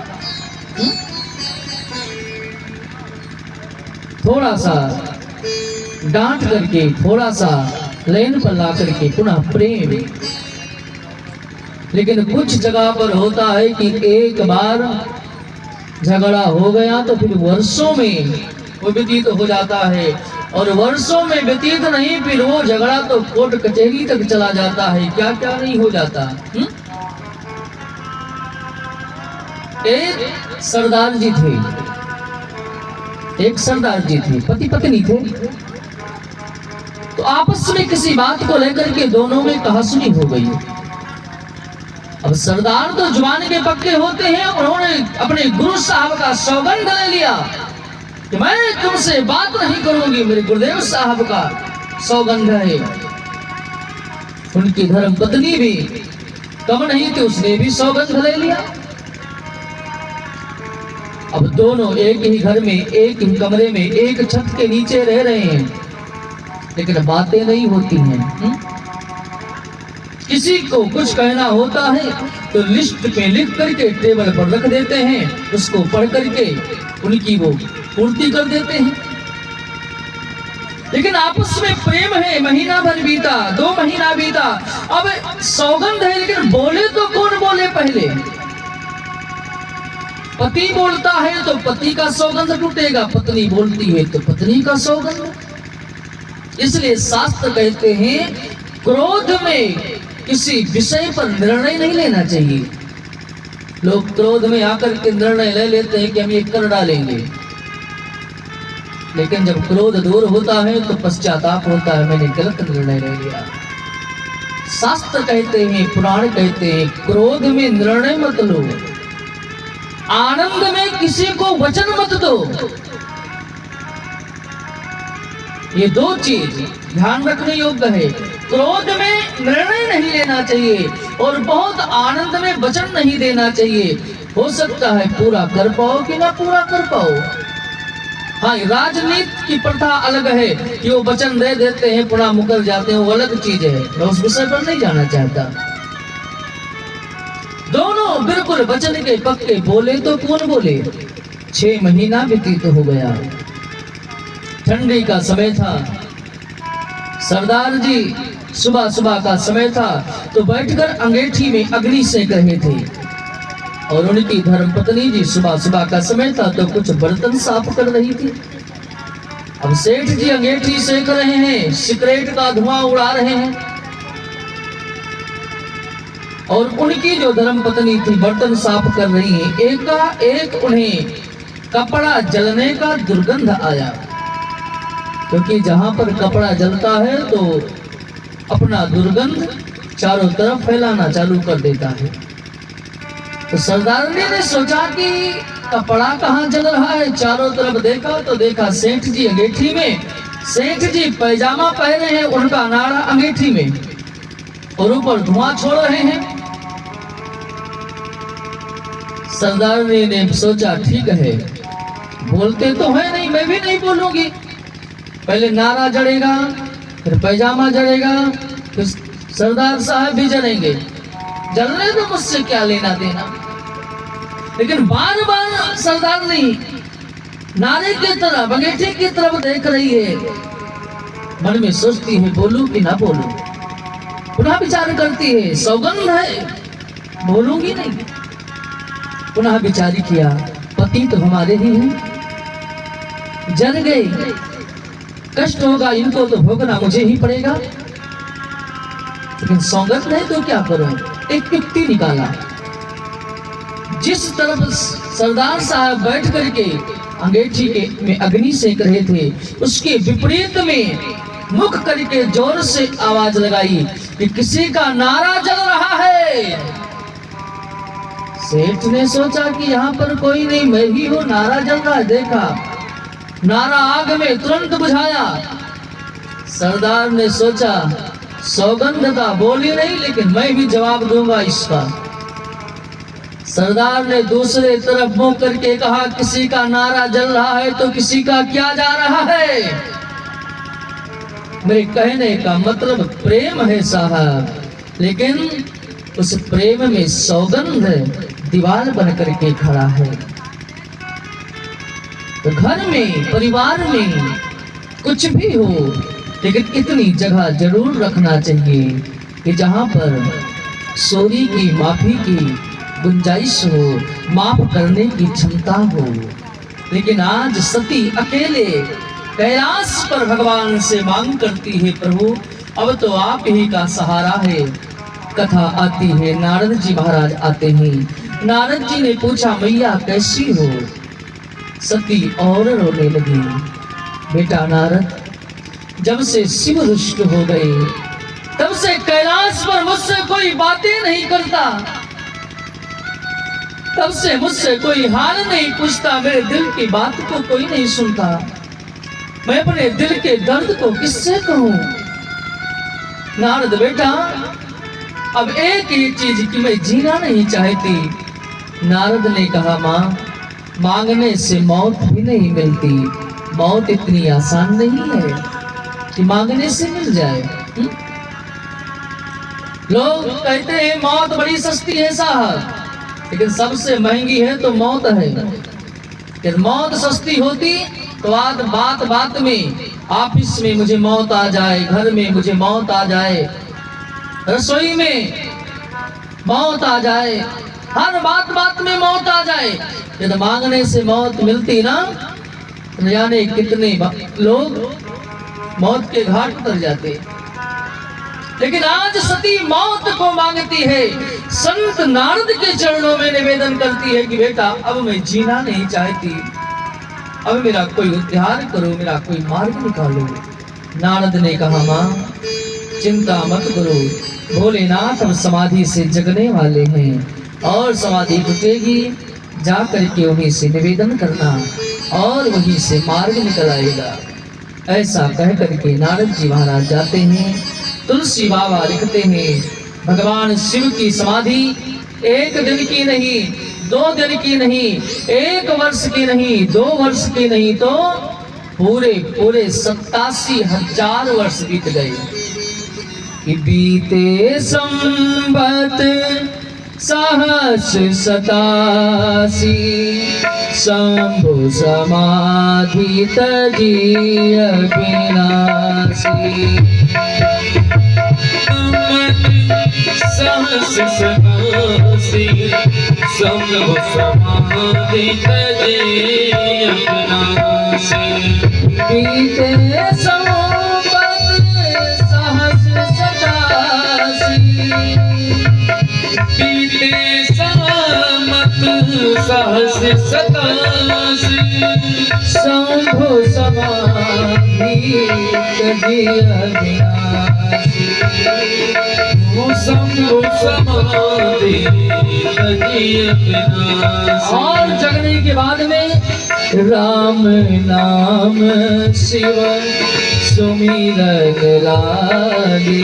थोड़ा सा डांट करके, थोड़ा सा लाइन पर ला करके पुनः प्रेम। लेकिन कुछ जगह पर होता है कि एक बार झगड़ा हो गया तो फिर वर्षों में वो व्यतीत हो जाता है, और वर्षों में व्यतीत नहीं, फिर वो झगड़ा तो कोर्ट कचहरी तक चला जाता है। क्या क्या नहीं हो जाता। एक सरदार जी थे, एक सरदार जी थे, पति पत्नी थे। तो आपस में किसी बात को लेकर के दोनों में कहासुनी हो गई। अब सरदार तो जुबान के पक्के होते हैं, उन्होंने अपने गुरु साहब का सौगंध ले लिया कि मैं तुमसे बात नहीं करूंगी, मेरे गुरुदेव साहब का सौगंध है। उनकी धर्म पत्नी भी कम नहीं थी, उसने भी सौगंध ले लिया। अब दोनों एक ही घर में, एक ही कमरे में, एक छत के नीचे रह रहे हैं, लेकिन बातें नहीं होती हैं। किसी को कुछ कहना होता है तो लिस्ट पे लिख करके टेबल पर रख देते हैं, उसको पढ़ करके उनकी वो पूर्ति कर देते हैं। लेकिन आपस में प्रेम है, महीना भर बीता, 2 महीना बीता, अब सौगंध है, लेकिन बोले तो कौन बोले पहले? पति बोलता है तो पति का सौगंध टूटेगा, पत्नी बोलती है तो पत्नी का सौगंध। इसलिए शास्त्र कहते हैं क्रोध में किसी विषय पर निर्णय नहीं लेना चाहिए। लोग क्रोध में आकर के निर्णय ले लेते हैं कि हम ये कर डालेंगे, लेकिन जब क्रोध दूर होता है तो पश्चाताप होता है, मैंने गलत निर्णय ले लिया। शास्त्र कहते हैं, पुराण कहते हैं, क्रोध में निर्णय मत लो, आनंद में किसी को वचन मत दो। ये 2 चीज ध्यान रखने योग्य है। क्रोध में निर्णय नहीं लेना चाहिए और बहुत आनंद में वचन नहीं देना चाहिए। हो सकता है पूरा कर पाओ कि ना पूरा कर पाओ। हाँ, राजनीति की प्रथा अलग है कि वो वचन दे देते हैं, पुनः मुकर जाते हैं, वो अलग चीज है, मैं उस विषय पर नहीं जाना चाहता। दोनों बिल्कुल वचन के पक्के, बोले तो कौन बोले। 6 महीना व्यतीत हो गया, ठंडी का समय था। सरदार जी सुबह सुबह का समय था तो बैठकर अंगीठी में अग्नि सेक रहे थे, और उनकी धर्मपत्नी जी सुबह सुबह का समय था तो कुछ बर्तन साफ कर रही थी। अब सेठ जी अंगीठी सेक रहे हैं, सिगरेट का धुआं उड़ा रहे हैं, और उनकी जो धर्मपत्नी थी बर्तन साफ कर रही है। एकाएक उन्हें कपड़ा जलने का दुर्गंध आया, क्योंकि जहां पर कपड़ा जलता है तो अपना दुर्गंध चारों तरफ फैलाना चालू कर देता है। तो सरदार ने सोचा कि कपड़ा कहाँ जल रहा है, चारों तरफ देखा तो देखा सेठ जी अंगीठी में, सेठ जी पैजामा पहने हैं, उनका नाड़ा अंगीठी में, और ऊपर धुआं छोड़ रहे हैं। सरदार ने सोचा ठीक है, बोलते तो है नहीं, मैं भी नहीं बोलूंगी। पहले नारा जड़ेगा, फिर पैजामा जड़ेगा, फिर सरदार साहब भी जलेंगे, जलने तो मुझसे क्या लेना देना। लेकिन बार बार सरदार नहीं नारे की तरफ, अंगीठी की तरफ देख रही है। मन में सोचती है बोलूं कि ना बोलूं, पुनः विचार करती है, सौगंध है, बोलूंगी नहीं। पुनः विचार किया, पति तो हमारे ही हैं, जल गए, कष्ट होगा, इनको तो भोगना मुझे ही पड़ेगा, लेकिन सौगंध नहीं तो क्या करूं। एक युक्ति निकाला, जिस तरफ सरदार साहब बैठ करके अंगीठी के में अग्नि सेक रहे थे, उसके विपरीत में मुख करके जोर से आवाज लगाई कि किसी का नारा जल रहा है। सेठ ने सोचा कि यहाँ पर कोई नहीं, मैं ही हूँ, नारा जल रहा है। देखा नारा आग में तुरंत बुझाया। सरदार ने सोचा सौगंध का बोली नहीं, लेकिन मैं भी जवाब दूंगा इसका। सरदार ने दूसरे तरफ मुंह करके कहा, किसी का नारा जल रहा है तो किसी का क्या जा रहा है। मेरे कहने का मतलब प्रेम है साहब, लेकिन उस प्रेम में सौगंध दीवार बन करके खड़ा है। तो घर में, परिवार में कुछ भी हो, लेकिन इतनी जगह जरूर रखना चाहिए कि जहां पर सॉरी की, माफी की गुंजाइश हो, माफ करने की क्षमता हो। लेकिन आज सती अकेले कैलाश पर भगवान से मांग करती है, प्रभु अब तो आप ही का सहारा है। कथा आती है, नारद जी महाराज आते हैं। नारद जी ने पूछा, मैया कैसी हो? सती और रोने लगी। बेटा नारद, जब से शिव रुष्ट हो गए तब से कैलाश पर मुझसे कोई बातें नहीं करता, तब से मुझसे कोई हाल नहीं पूछता, मेरे दिल की बात को कोई नहीं सुनता, मैं अपने दिल के दर्द को किससे कहूं? नारद बेटा, अब एक ही चीज की मैं जीना नहीं चाहती। नारद ने कहा, मां, मांगने से मौत भी नहीं मिलती, मौत इतनी आसान नहीं है कि मांगने से मिल जाए। लोग कहते हैं मौत बड़ी सस्ती है साहब, लेकिन सबसे महंगी है तो मौत है। यदि मौत सस्ती होती तो आज बात बात में, ऑफिस में मुझे मौत आ जाए, घर में मुझे मौत आ जाए, रसोई में मौत आ जाए, हर बात बात में मौत आ जाए। यदि मांगने से मौत मिलती ना, तो जाने कितने लोग मौत के घाट उतर जाते। लेकिन आज सती मौत को मांगती है। संत नारद के चरणों में निवेदन करती है कि बेटा अब मैं जीना नहीं चाहती, अब मेरा कोई उद्धार करो, मेरा कोई मार्ग निकालो। नारद ने कहा, मां चिंता मत करो, भोलेनाथ अब समाधि से जगने वाले हैं और समाधि टूटेगी, जा करके उन्हीं से निवेदन करना और वहीं से मार्ग निकल आएगा। ऐसा कह करके नारद जी महाराज जाते हैं। तुलसी बाबा लिखते हैं, भगवान शिव की समाधि एक दिन की नहीं, 2 दिन की नहीं, 1 वर्ष की नहीं, 2 वर्ष की नहीं, तो पूरे 87,000 वर्ष बीत गए। कि बीते संवत सहस 87, शंभु समाधि तजी अविनाशी। सहस 87, शंभु समाधि तजी अविनाशी। बीते संवत सहस 87, बीते संवत सहस 87, शंभु समाधि तजी अविनाशी। शंभु समाधि तजी अविनाशी। और जगने के बाद में राम नाम शिव सुमिरन लागे,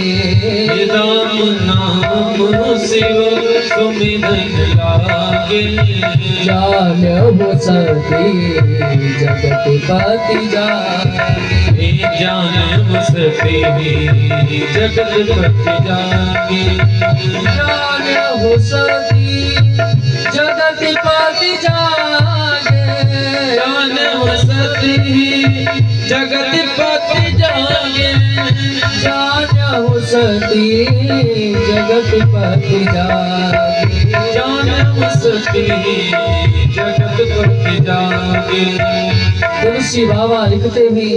राम नाम शिव सुमिरन लागे। जानो सती जगतपति जागे, जानो सती जगतपति जागे। जानो सती जगतपति जागे, जानो सती जगतपति जागे। जानो सती जगतपति जागे, जानो सती जगतपति जागे। तुलसी बाबा लिखते हैं,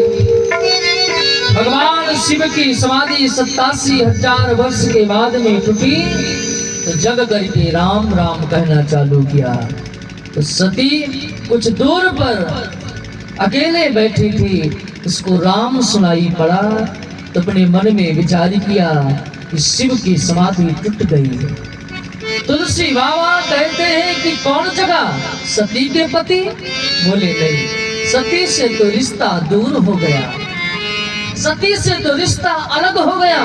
भगवान शिव की समाधि 87,000 वर्ष के बाद में टूटी तो जग करके राम राम कहना चालू किया। तो सती कुछ दूर पर अकेले बैठी थी, उसको राम सुनाई पड़ा तो अपने मन में विचार किया कि शिव की समाधि टूट गई। तुलसी बाबा कहते हैं कि कौन जगा? सती के पति? बोले नहीं, सती से तो रिश्ता दूर हो गया, सती से तो रिश्ता अलग हो गया।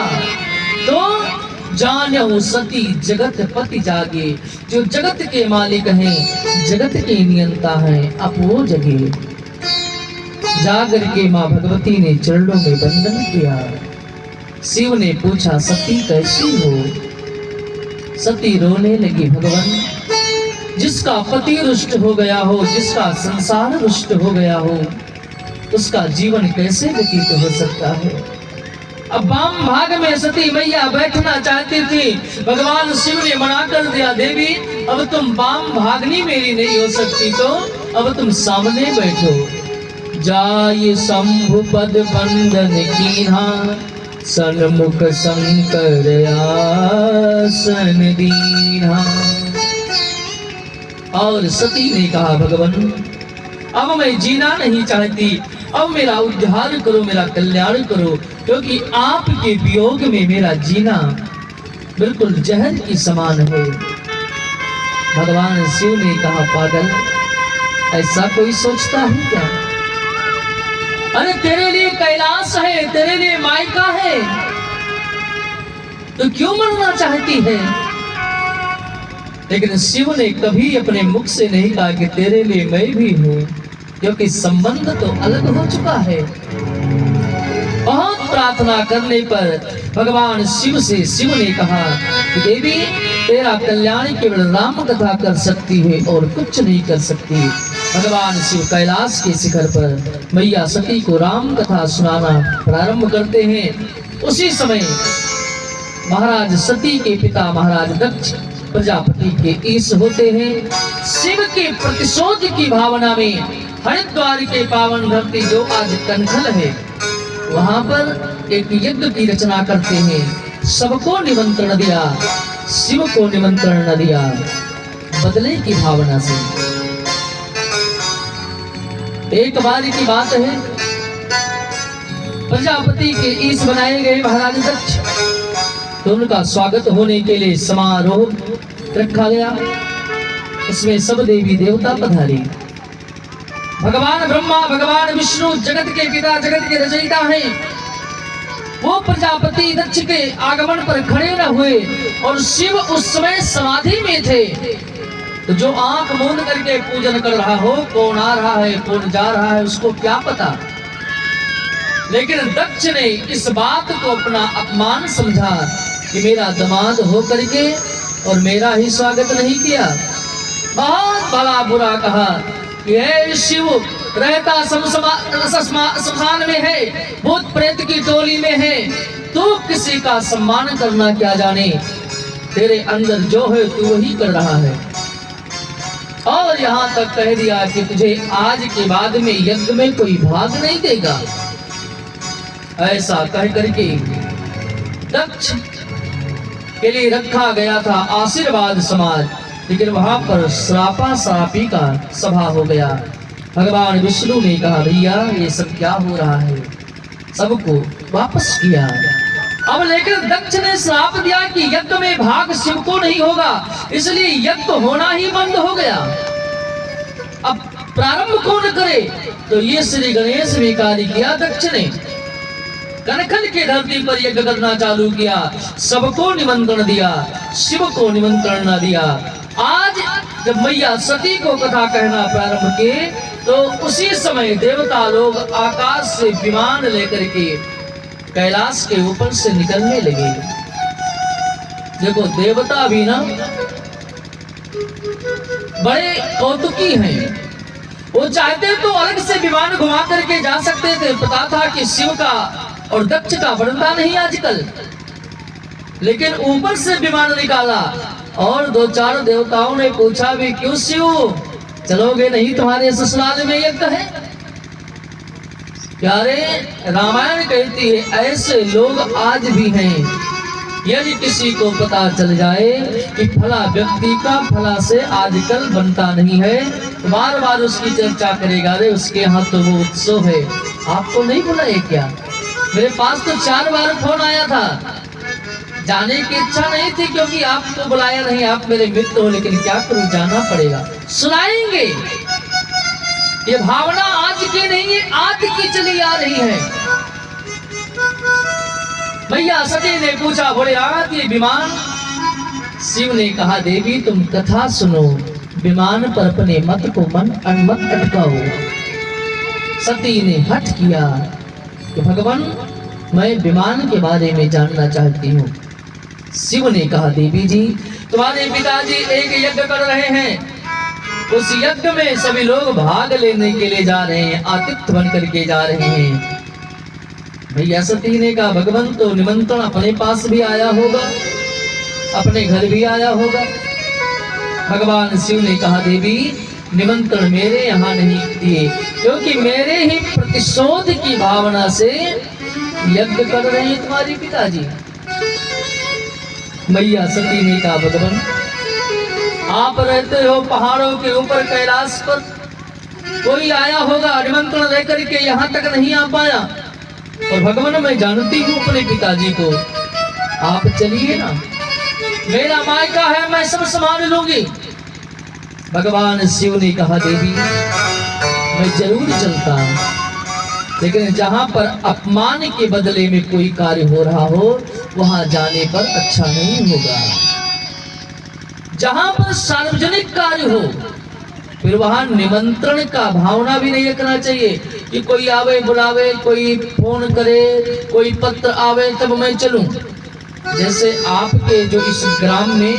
तो जानो सती जगत पति जागे, जो जगत के मालिक हैं, जगत के नियंता हैं, अब वो जगे। जागर के माँ भगवती ने चरणों में वंदन किया। शिव ने पूछा, सती कैसी हो? सती रोने लगी, भगवान जिसका पति रुष्ट हो गया हो, जिसका संसार रुष्ट हो गया हो, उसका जीवन कैसे व्यतीत हो सकता है? अब वाम भाग में सती मैया बैठना चाहती थी, भगवान शिव ने मना कर दिया, देवी अब तुम वाम भागनी मेरी नहीं हो सकती, तो अब तुम सामने बैठो। जाय शंभु पद बंदन कीन्हा, सन्मुख शंकर आसन दीन्हा। और सती ने कहा, भगवान अब मैं जीना नहीं चाहती, अब मेरा उद्धार करो, मेरा कल्याण करो, क्योंकि आपके वियोग में मेरा जीना बिल्कुल जहर की समान है। भगवान शिव ने कहा, पागल, ऐसा कोई सोचता है क्या? अरे तेरे लिए कैलाश है, तेरे लिए मायका है, तो क्यों मरना चाहती है? लेकिन शिव ने कभी अपने मुख से नहीं कहा कि तेरे लिए मैं भी हूं, क्योंकि संबंध तो अलग हो चुका है। बहुत प्रार्थना करने पर भगवान शिव से शिव ने कहा कि देवी, तेरा कल्याण केवल राम कथा कर सकती है और कुछ नहीं कर सकती। भगवान शिव कैलाश के शिखर पर मैया सती को राम कथा सुनाना प्रारंभ करते हैं। उसी समय महाराज सती के पिता महाराज दक्ष प्रजापति के ईश होते हैं। शिव के प्रतिशोध की भावना में हरिद्वार के पावन धरती जो आज कनखल है, वहां पर एक यज्ञ की रचना करते हैं। सबको निमंत्रण दिया, शिव को निमंत्रण न दिया, बदले की भावना से। एक बार की बात है, प्रजापति के ईश बनाए गए महाराज दक्ष, तो उनका स्वागत होने के लिए समारोह रखा गया। उसमें सब देवी देवता पधारे। भगवान ब्रह्मा, भगवान विष्णु जगत के पिता, जगत के रचयिता हैं, वो प्रजापति दक्ष के आगमन पर खड़े न हुए और शिव उस समय समाधि में थे। तो जो आंख मूंद करके पूजन कर रहा हो, कौन आ रहा है कौन जा रहा है उसको क्या पता। लेकिन दक्ष ने इस बात को अपना अपमान समझा कि मेरा दामाद हो करके और मेरा ही स्वागत नहीं किया। बहुत भला बुरा कहा कि हे शिव, रहता शमशान में है, भूत प्रेत की टोली में है, तू किसी का सम्मान करना क्या जाने, तेरे अंदर जो है तू वही कर रहा है। और यहाँ तक कह दिया कि तुझे आज के बाद में यज्ञ में कोई भाग नहीं देगा। ऐसा कह करके दक्ष के लिए रखा गया था आशीर्वाद समाज, लेकिन वहां पर श्रापा श्रापी का सभा हो गया। भगवान विष्णु ने कहा, भैया ये सब क्या हो रहा है, सबको वापस किया। अब लेकिन दक्ष ने श्राप दिया कि यज्ञ में भाग शिव को नहीं होगा, इसलिए यज्ञ होना ही बंद हो गया। अब प्रारंभ कौन करे, तो ये श्री गणेश ने कार्य किया। दक्ष ने कनखल की धरती पर यज्ञ करना चालू किया, सबको निमंत्रण दिया, शिव को निमंत्रण न दिया। आज जब मैया सती को कथा कहना प्रारंभ किए, तो उसी समय देवता लोग आकाश से विमान लेकर के कैलाश के ऊपर से निकलने लगे। देखो देवता भी ना बड़े कौतुकी हैं, वो चाहते तो अलग से विमान घुमा करके जा सकते थे। पता था कि शिव का और दक्ष का बनता नहीं आजकल, लेकिन ऊपर से विमान निकाला। और दो चार देवताओं ने पूछा भी, क्यों शिव चलोगे नहीं, तुम्हारे ससुराल में यज्ञ है? प्यारे, रामायण कहती है ऐसे लोग आज भी हैं। यदि किसी को पता चल जाए कि फला व्यक्ति का फला से आजकल बनता नहीं है, तो बार बार उसकी चर्चा करेगा, रे उसके यहाँ तो वो उत्सव है, आपको नहीं बुलाए क्या? मेरे पास तो 4 बार फोन आया था, जाने की इच्छा नहीं थी क्योंकि आपको बुलाया नहीं, आप मेरे मित्र हो, लेकिन क्या करूं, जाना पड़ेगा। सुनाएंगे। ये भावना आज की नहीं है, आज की चली आ रही है। भैया सती ने पूछा, बोले आज ये विमान? शिव ने कहा, देवी तुम कथा सुनो, विमान पर अपने मत को मन मत अटकाओ। सती ने हठ किया कि भगवान मैं विमान के बारे में जानना चाहती हूँ। शिव ने कहा, देवी जी तुम्हारे पिताजी एक यज्ञ कर रहे हैं, उस यज्ञ में सभी लोग भाग लेने के लिए जा रहे हैं, आतिथ्य बन करके जा रहे हैं। भैया सती ने कहा, भगवान तो निमंत्रण अपने पास भी आया होगा, अपने घर भी आया होगा। भगवान शिव ने कहा, देवी निमंत्रण मेरे यहाँ नहीं दिए, क्योंकि मेरे ही प्रतिशोध की भावना से यज्ञ कर रहे हैं तुम्हारे पिताजी। मैया सती ने कहा, भगवान आप रहते हो पहाड़ों के ऊपर कैलाश पर, कोई आया होगा निमंत्रण लेकर के यहाँ तक नहीं आ पाया, और भगवान मैं जानती हूँ अपने पिताजी को, आप चलिए ना, मेरा मायका है, मैं सब संभाल लूंगी। भगवान शिव ने कहा, देवी मैं जरूर चलता, लेकिन जहां पर अपमान के बदले में कोई कार्य हो रहा हो वहां जाने पर अच्छा नहीं होगा। जहां पर सार्वजनिक कार्य हो फिर वहां निमंत्रण का भावना भी नहीं रखना चाहिए कि कोई आवे बुलावे, कोई फोन करे, कोई पत्र आवे तब मैं चलूं। जैसे आपके जो इस ग्राम में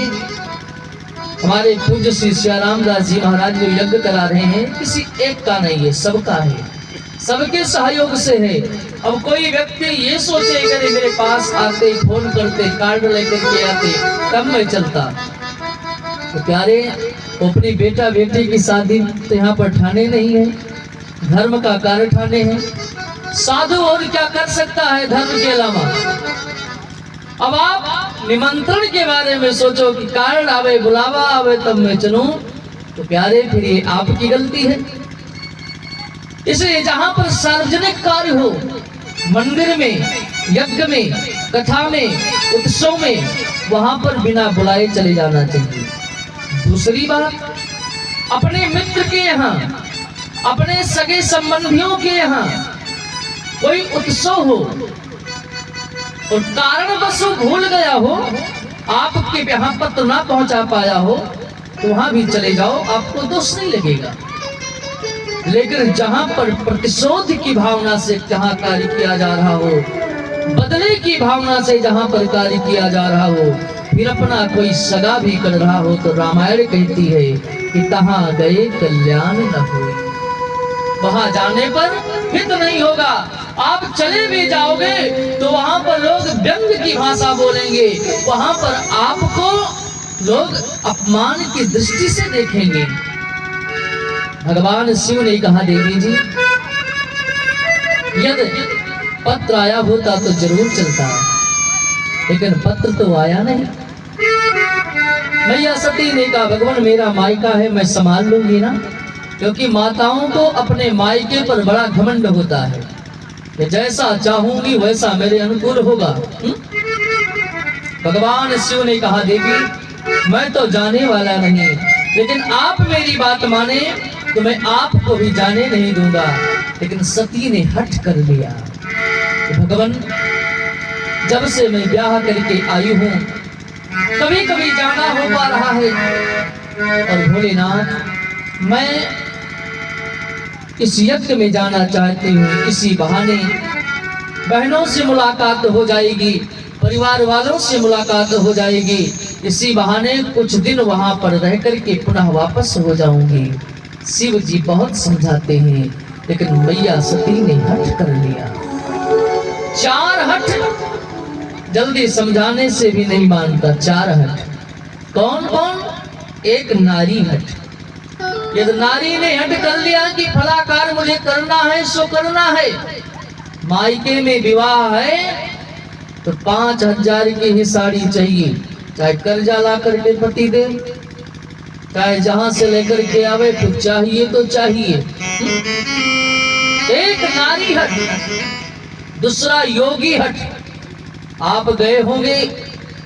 हमारे पूज्य श्री सियाराम दास जी महाराज जो यज्ञ करा रहे हैं, किसी एक का नहीं है, सबका है, सबके सहयोग से है। अब कोई व्यक्ति ये सोचे कि मेरे पास आते, फोन करते, कार्ड लेकर के आते तब मैं चलता, तो प्यारे अपनी बेटा बेटी की शादी तो यहाँ पर ठाने नहीं है, धर्म का कार्य ठाने हैं। साधु और क्या कर सकता है धर्म के अलावा। अब आप निमंत्रण के बारे में सोचो कि कारण आवे, बुलावा आवे तब मैं चलूं, तो प्यारे फिर ये आपकी गलती है। इसलिए जहां पर सार्वजनिक कार्य हो, मंदिर में, यज्ञ में, कथा में, उत्सव में, वहां पर बिना बुलाए चले जाना चाहिए। दूसरी बात, अपने मित्र के यहाँ, अपने सगे संबंधियों के यहाँ कोई उत्सव हो और कारणवश भूल गया हो, आपके यहाँ पत्र ना पहुंचा पाया हो, तो वहां भी चले जाओ, आपको दोष नहीं लगेगा। लेकिन जहां पर प्रतिशोध की भावना से जहां कार्य किया जा रहा हो, बदले की भावना से जहां पर कार्य किया जा रहा हो, फिर अपना कोई सगा भी कर रहा हो, तो रामायण कहती है कि तहां गए कल्याण न हो। वहां जाने पर हित नहीं होगा। आप चले भी जाओगे तो वहां पर लोग व्यंग की भाषा बोलेंगे, वहां पर आपको लोग अपमान की दृष्टि से देखेंगे। भगवान शिव ने कहा, देवी जी यदि पत्र आया होता तो जरूर चलता, लेकिन पत्र तो आया नहीं। मैया सती ने कहा, भगवान मेरा मायका है, मैं संभाल लूंगी ना, क्योंकि माताओं को अपने मायके पर बड़ा घमंड होता है कि जैसा चाहूंगी वैसा मेरे अनुकूल होगा। भगवान शिव ने कहा, देवी मैं तो जाने वाला नहीं, लेकिन आप मेरी बात माने तो मैं आपको भी जाने नहीं दूंगा। लेकिन सती ने हठ कर लिया। तो भगवान जब से मैं ब्याह करके आई हूं, कभी कभी जाना हो पा रहा है, और भोलेनाथ मैं इस यज्ञ में जाना चाहती हूँ, इसी बहाने बहनों से मुलाकात हो जाएगी, परिवार वालों से मुलाकात हो जाएगी, इसी बहाने कुछ दिन वहां पर रह करके पुनः वापस हो जाऊंगी। शिव जी बहुत समझाते हैं, लेकिन मैया सती ने हठ कर लिया। 4 हठ, जल्दी समझाने से भी नहीं मानता। 4 हठ कौन कौन? एक नारी हठ। यदि नारी ने हट कर लिया कि फला कार्य मुझे करना है सो करना है, मायके में विवाह है तो 5000 की ही साड़ी चाहिए, चाहे कर्जा ला करके पति दे, चाहे जहां से लेकर के आवे तो चाहिए तो चाहिए। एक नारी हट। दूसरा योगी हट। आप गए होंगे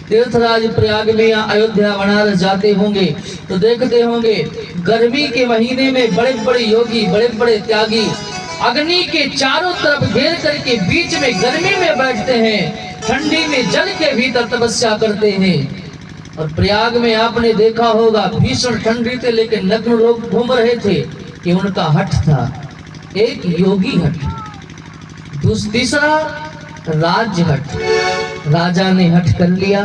तीर्थराज प्रयाग में या अयोध्या बनारस जाते होंगे तो देखते होंगे गर्मी के महीने में बड़े बड़े योगी, बड़े बड़े त्यागी अग्नि के चारों तरफ घेर करके बीच में गर्मी में बैठते हैं, ठंडी में जल के भीतर तपस्या करते हैं। और प्रयाग में आपने देखा होगा भीषण ठंडी थे लेकिन नग्न लोग घूम रहे थे, कि उनका हठ था। एक योगी हट। तीसरा राज्य हट। राजा ने हट कर लिया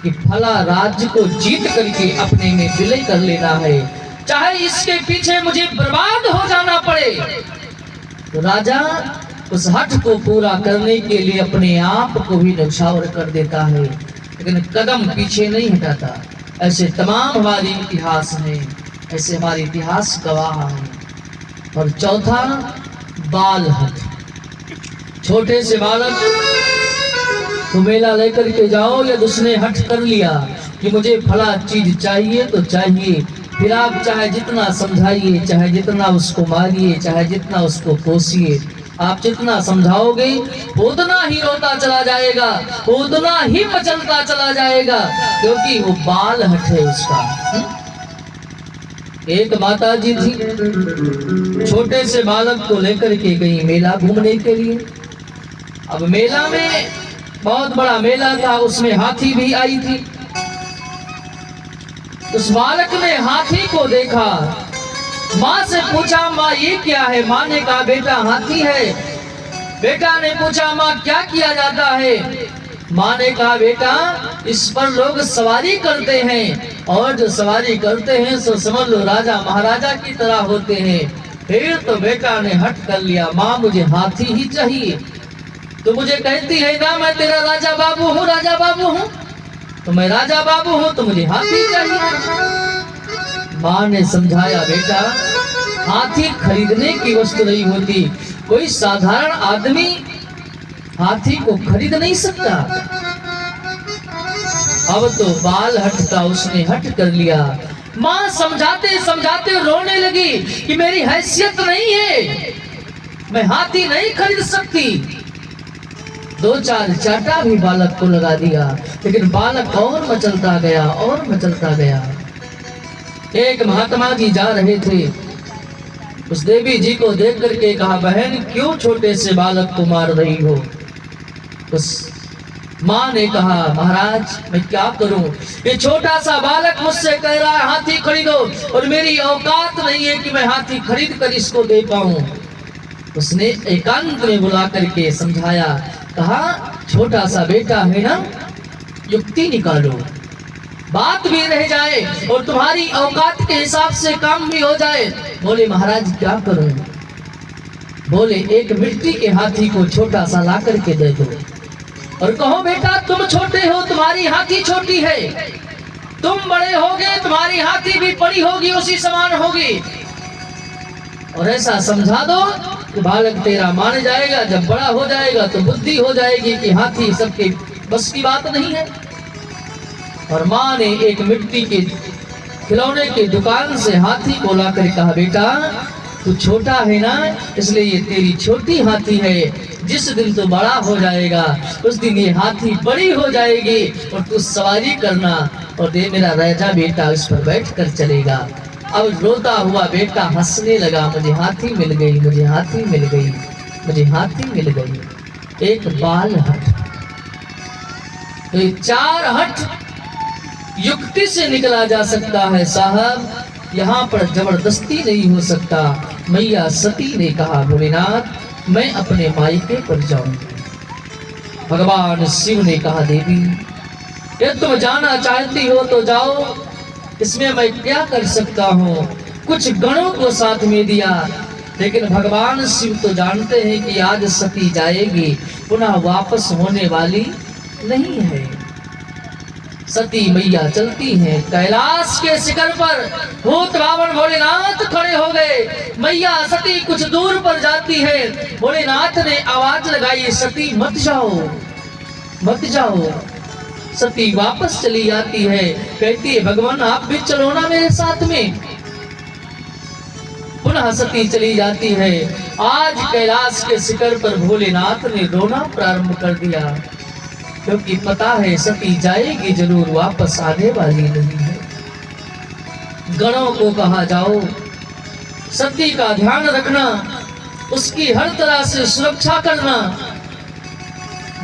कि फला राज्य को जीत करके अपने में विलय कर लेना है, चाहे इसके पीछे मुझे बर्बाद हो जाना पड़े। तो राजा उस हठ को पूरा करने के लिए अपने आप को भी न्यौछावर कर देता है, लेकिन कदम पीछे नहीं हटाता। ऐसे तमाम हमारे इतिहास में ऐसे हमारे इतिहास गवाह है। और चौथा बाल हट, छोटे से बालक को मेला लेकर के जाओ, या उसने हट कर लिया कि मुझे फला चीज चाहिए तो चाहिए, फिर आप चाहे जितना समझाइए, चाहे जितना उसको मारिए, चाहे जितना उसको कोसिए, आप जितना समझाओगे उतना ही रोता चला जाएगा, उतना ही मचलता चला जाएगा, क्योंकि वो बाल हट है उसका। एक माता जी थी, छोटे से बालक को लेकर के गई मेला घूमने के लिए। अब मेला में बहुत बड़ा मेला था, उसमें हाथी भी आई थी। उस बालक ने हाथी को देखा, माँ से पूछा माँ ये क्या है? माँ ने कहा बेटा हाथी है। बेटा ने पूछा माँ क्या किया जाता है? माँ ने कहा बेटा इस पर लोग सवारी करते हैं, और जो सवारी करते हैं सो समझ लो राजा महाराजा की तरह होते हैं। फिर तो बेटा ने हट कर लिया, माँ मुझे हाथी ही चाहिए। तो मुझे कहती है ना मैं तेरा राजा बाबू हूँ, राजा बाबू हूँ, तो मैं राजा बाबू हूँ तो मुझे हाथी चाहिए। माँ ने समझाया बेटा हाथी खरीदने की वस्तु नहीं होती, कोई साधारण आदमी हाथी को खरीद नहीं सकता। अब तो बाल हटता उसने हट कर लिया। माँ समझाते समझाते रोने लगी कि मेरी हैसियत नहीं है, मैं हाथी नहीं खरीद सकती। दो चार चाटा भी बालक को लगा दिया, लेकिन बालक और मचलता गया और मचलता गया। एक महात्मा जी जा रहे थे, उस देवी जी को देख करके कहा बहन क्यों छोटे से बालक को मार रही हो? उस माँ ने कहा महाराज मैं क्या करूं, ये छोटा सा बालक मुझसे कह रहा है हाथी खरीदो, और मेरी औकात नहीं है कि मैं हाथी खरीद कर इसको दे पाऊं। उसने एकांत में बुला करके समझाया, कहा छोटा सा बेटा है ना, युक्ति निकालो, बात भी रह जाए और तुम्हारी औकात के हिसाब से काम भी हो जाए। बोले महाराज क्या करूं? बोले एक मिट्टी के हाथी को छोटा सा ला करके दे दो और कहो बेटा तुम छोटे हो तुम्हारी हाथी छोटी है, तुम बड़े होगे तुम्हारी हाथी भी बड़ी होगी उसी समान होगी, और ऐसा समझा दो कि बालक तेरा मान जाएगा। जब बड़ा हो जाएगा तो बुद्धि हो जाएगी कि हाथी सबके बस की बात नहीं है। और माँ ने एक मिट्टी के खिलौने की दुकान से हाथी को लाकर कहा बेटा तू छोटा है ना, इसलिए ये तेरी छोटी हाथी है, जिस दिन तू बड़ा हो जाएगा उस दिन ये हाथी बड़ी हो जाएगी और तू सवारी करना, और ये मेरा राजा बेटा इस पर बैठ कर चलेगा। अब रोता हुआ बेटा हंसने लगा, मुझे हाथी मिल गई, मुझे हाथी मिल गई, मुझे हाथी मिल गई। एक बाल हट, तो ये चार हट युक्ति से निकला जा सकता है साहब, यहाँ पर जबरदस्ती नहीं हो सकता। मैया सती ने कहा भोलेनाथ मैं अपने मायके पर जाऊंगी। भगवान शिव ने कहा देवी ये तुम जाना चाहती हो तो जाओ, इसमें मैं क्या कर सकता हूँ। कुछ गणों को साथ में दिया, लेकिन भगवान शिव तो जानते हैं कि आज सती जाएगी, पुनः वापस होने वाली नहीं है। सती मैया चलती हैं, कैलाश के शिखर पर भूत रावण भोलेनाथ खड़े हो गए। मैया सती कुछ दूर पर जाती है, भोलेनाथ ने आवाज लगाई सती मत जाओ मत जाओ। सती वापस चली जाती है, कहती है भगवान आप भी चलो ना मेरे साथ में। पुनः सती चली जाती है। आज कैलाश के शिखर पर भोलेनाथ ने रोना प्रारंभ कर दिया, क्योंकि पता है सती जाएगी जरूर, वापस आने वाली नहीं है। गणों को कहा जाओ सती का ध्यान रखना, उसकी हर तरह से सुरक्षा करना।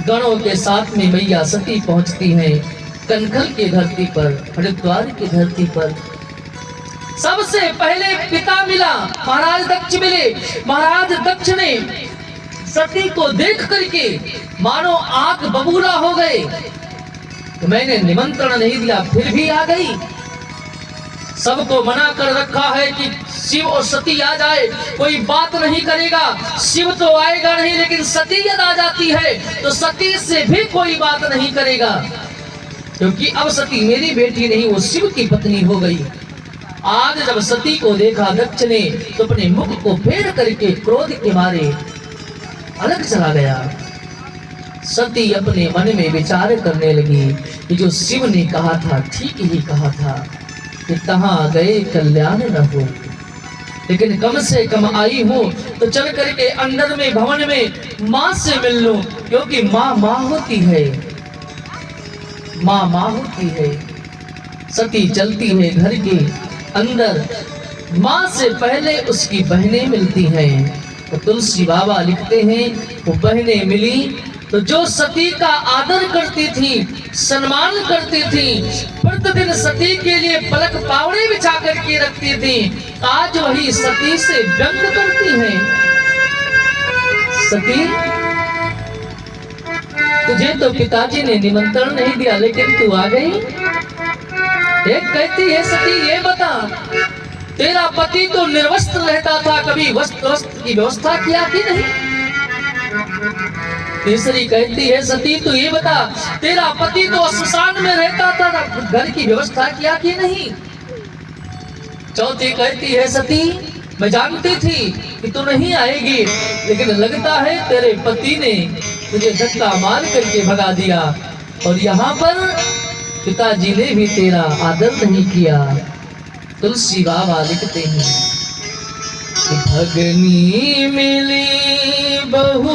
गणों के साथ में मैया सती पहुंचती हैं कनखल की धरती पर, हरिद्वार की धरती पर। सबसे पहले पिता मिला, महाराज दक्ष मिले। महाराज दक्ष ने सती को देख करके मानो आंख बबूला हो गए। तो मैंने निमंत्रण नहीं दिया फिर भी आ गई। सबको मना कर रखा है कि शिव और सती आ जाए, कोई बात नहीं करेगा। शिव तो आएगा नहीं, लेकिन सती यदि आ जाती है तो सती से भी कोई बात नहीं करेगा, क्योंकि अब सती मेरी बेटी नहीं वो शिव की पत्नी हो गई। आज जब सती को देखा दक्ष ने तो अपने मुख को फेर करके क्रोध के मारे अलग चला गया। सती अपने मन में विचार करने लगी कि जो शिव ने कहा था ठीक ही कहा था कि तहां गए कल्याण न हो, लेकिन कम से कम आई हूं तो चल करके अंदर में भवन में मां से मिल लूं, क्योंकि मां मां होती है, मां मां होती है। सती चलती है घर के अंदर, मां से पहले उसकी बहनें मिलती हैं। तो तुलसी बाबा लिखते हैं वो बहनें मिली तो जो सती का आदर करती थी, सम्मान करती थी, प्रतिदिन सती के लिए पलक पावड़े बिछा करके रखती थी, आज वही सती से व्यंग करती हैं। सती, तुझे तो पिताजी ने निमंत्रण नहीं दिया लेकिन तू आ गई। एक कहती है सती ये बता, तेरा पति तो निर्वस्त्र रहता था, कभी वस्त्र की व्यवस्था किया कि नहीं। तीसरी कहती है सती तू ये बता, तेरा पति तो श्मशान में रहता था, घर की व्यवस्था किया कि नहीं। चौथी कहती है सती मैं जानती थी कि तू नहीं आएगी, लेकिन लगता है तेरे पति ने तुझे धक्का मार करके भगा दिया, और यहाँ पर पिताजी ने भी तेरा आदर नहीं किया। तुलसी बाबा लिखते हैं कि भगनी मिली बहु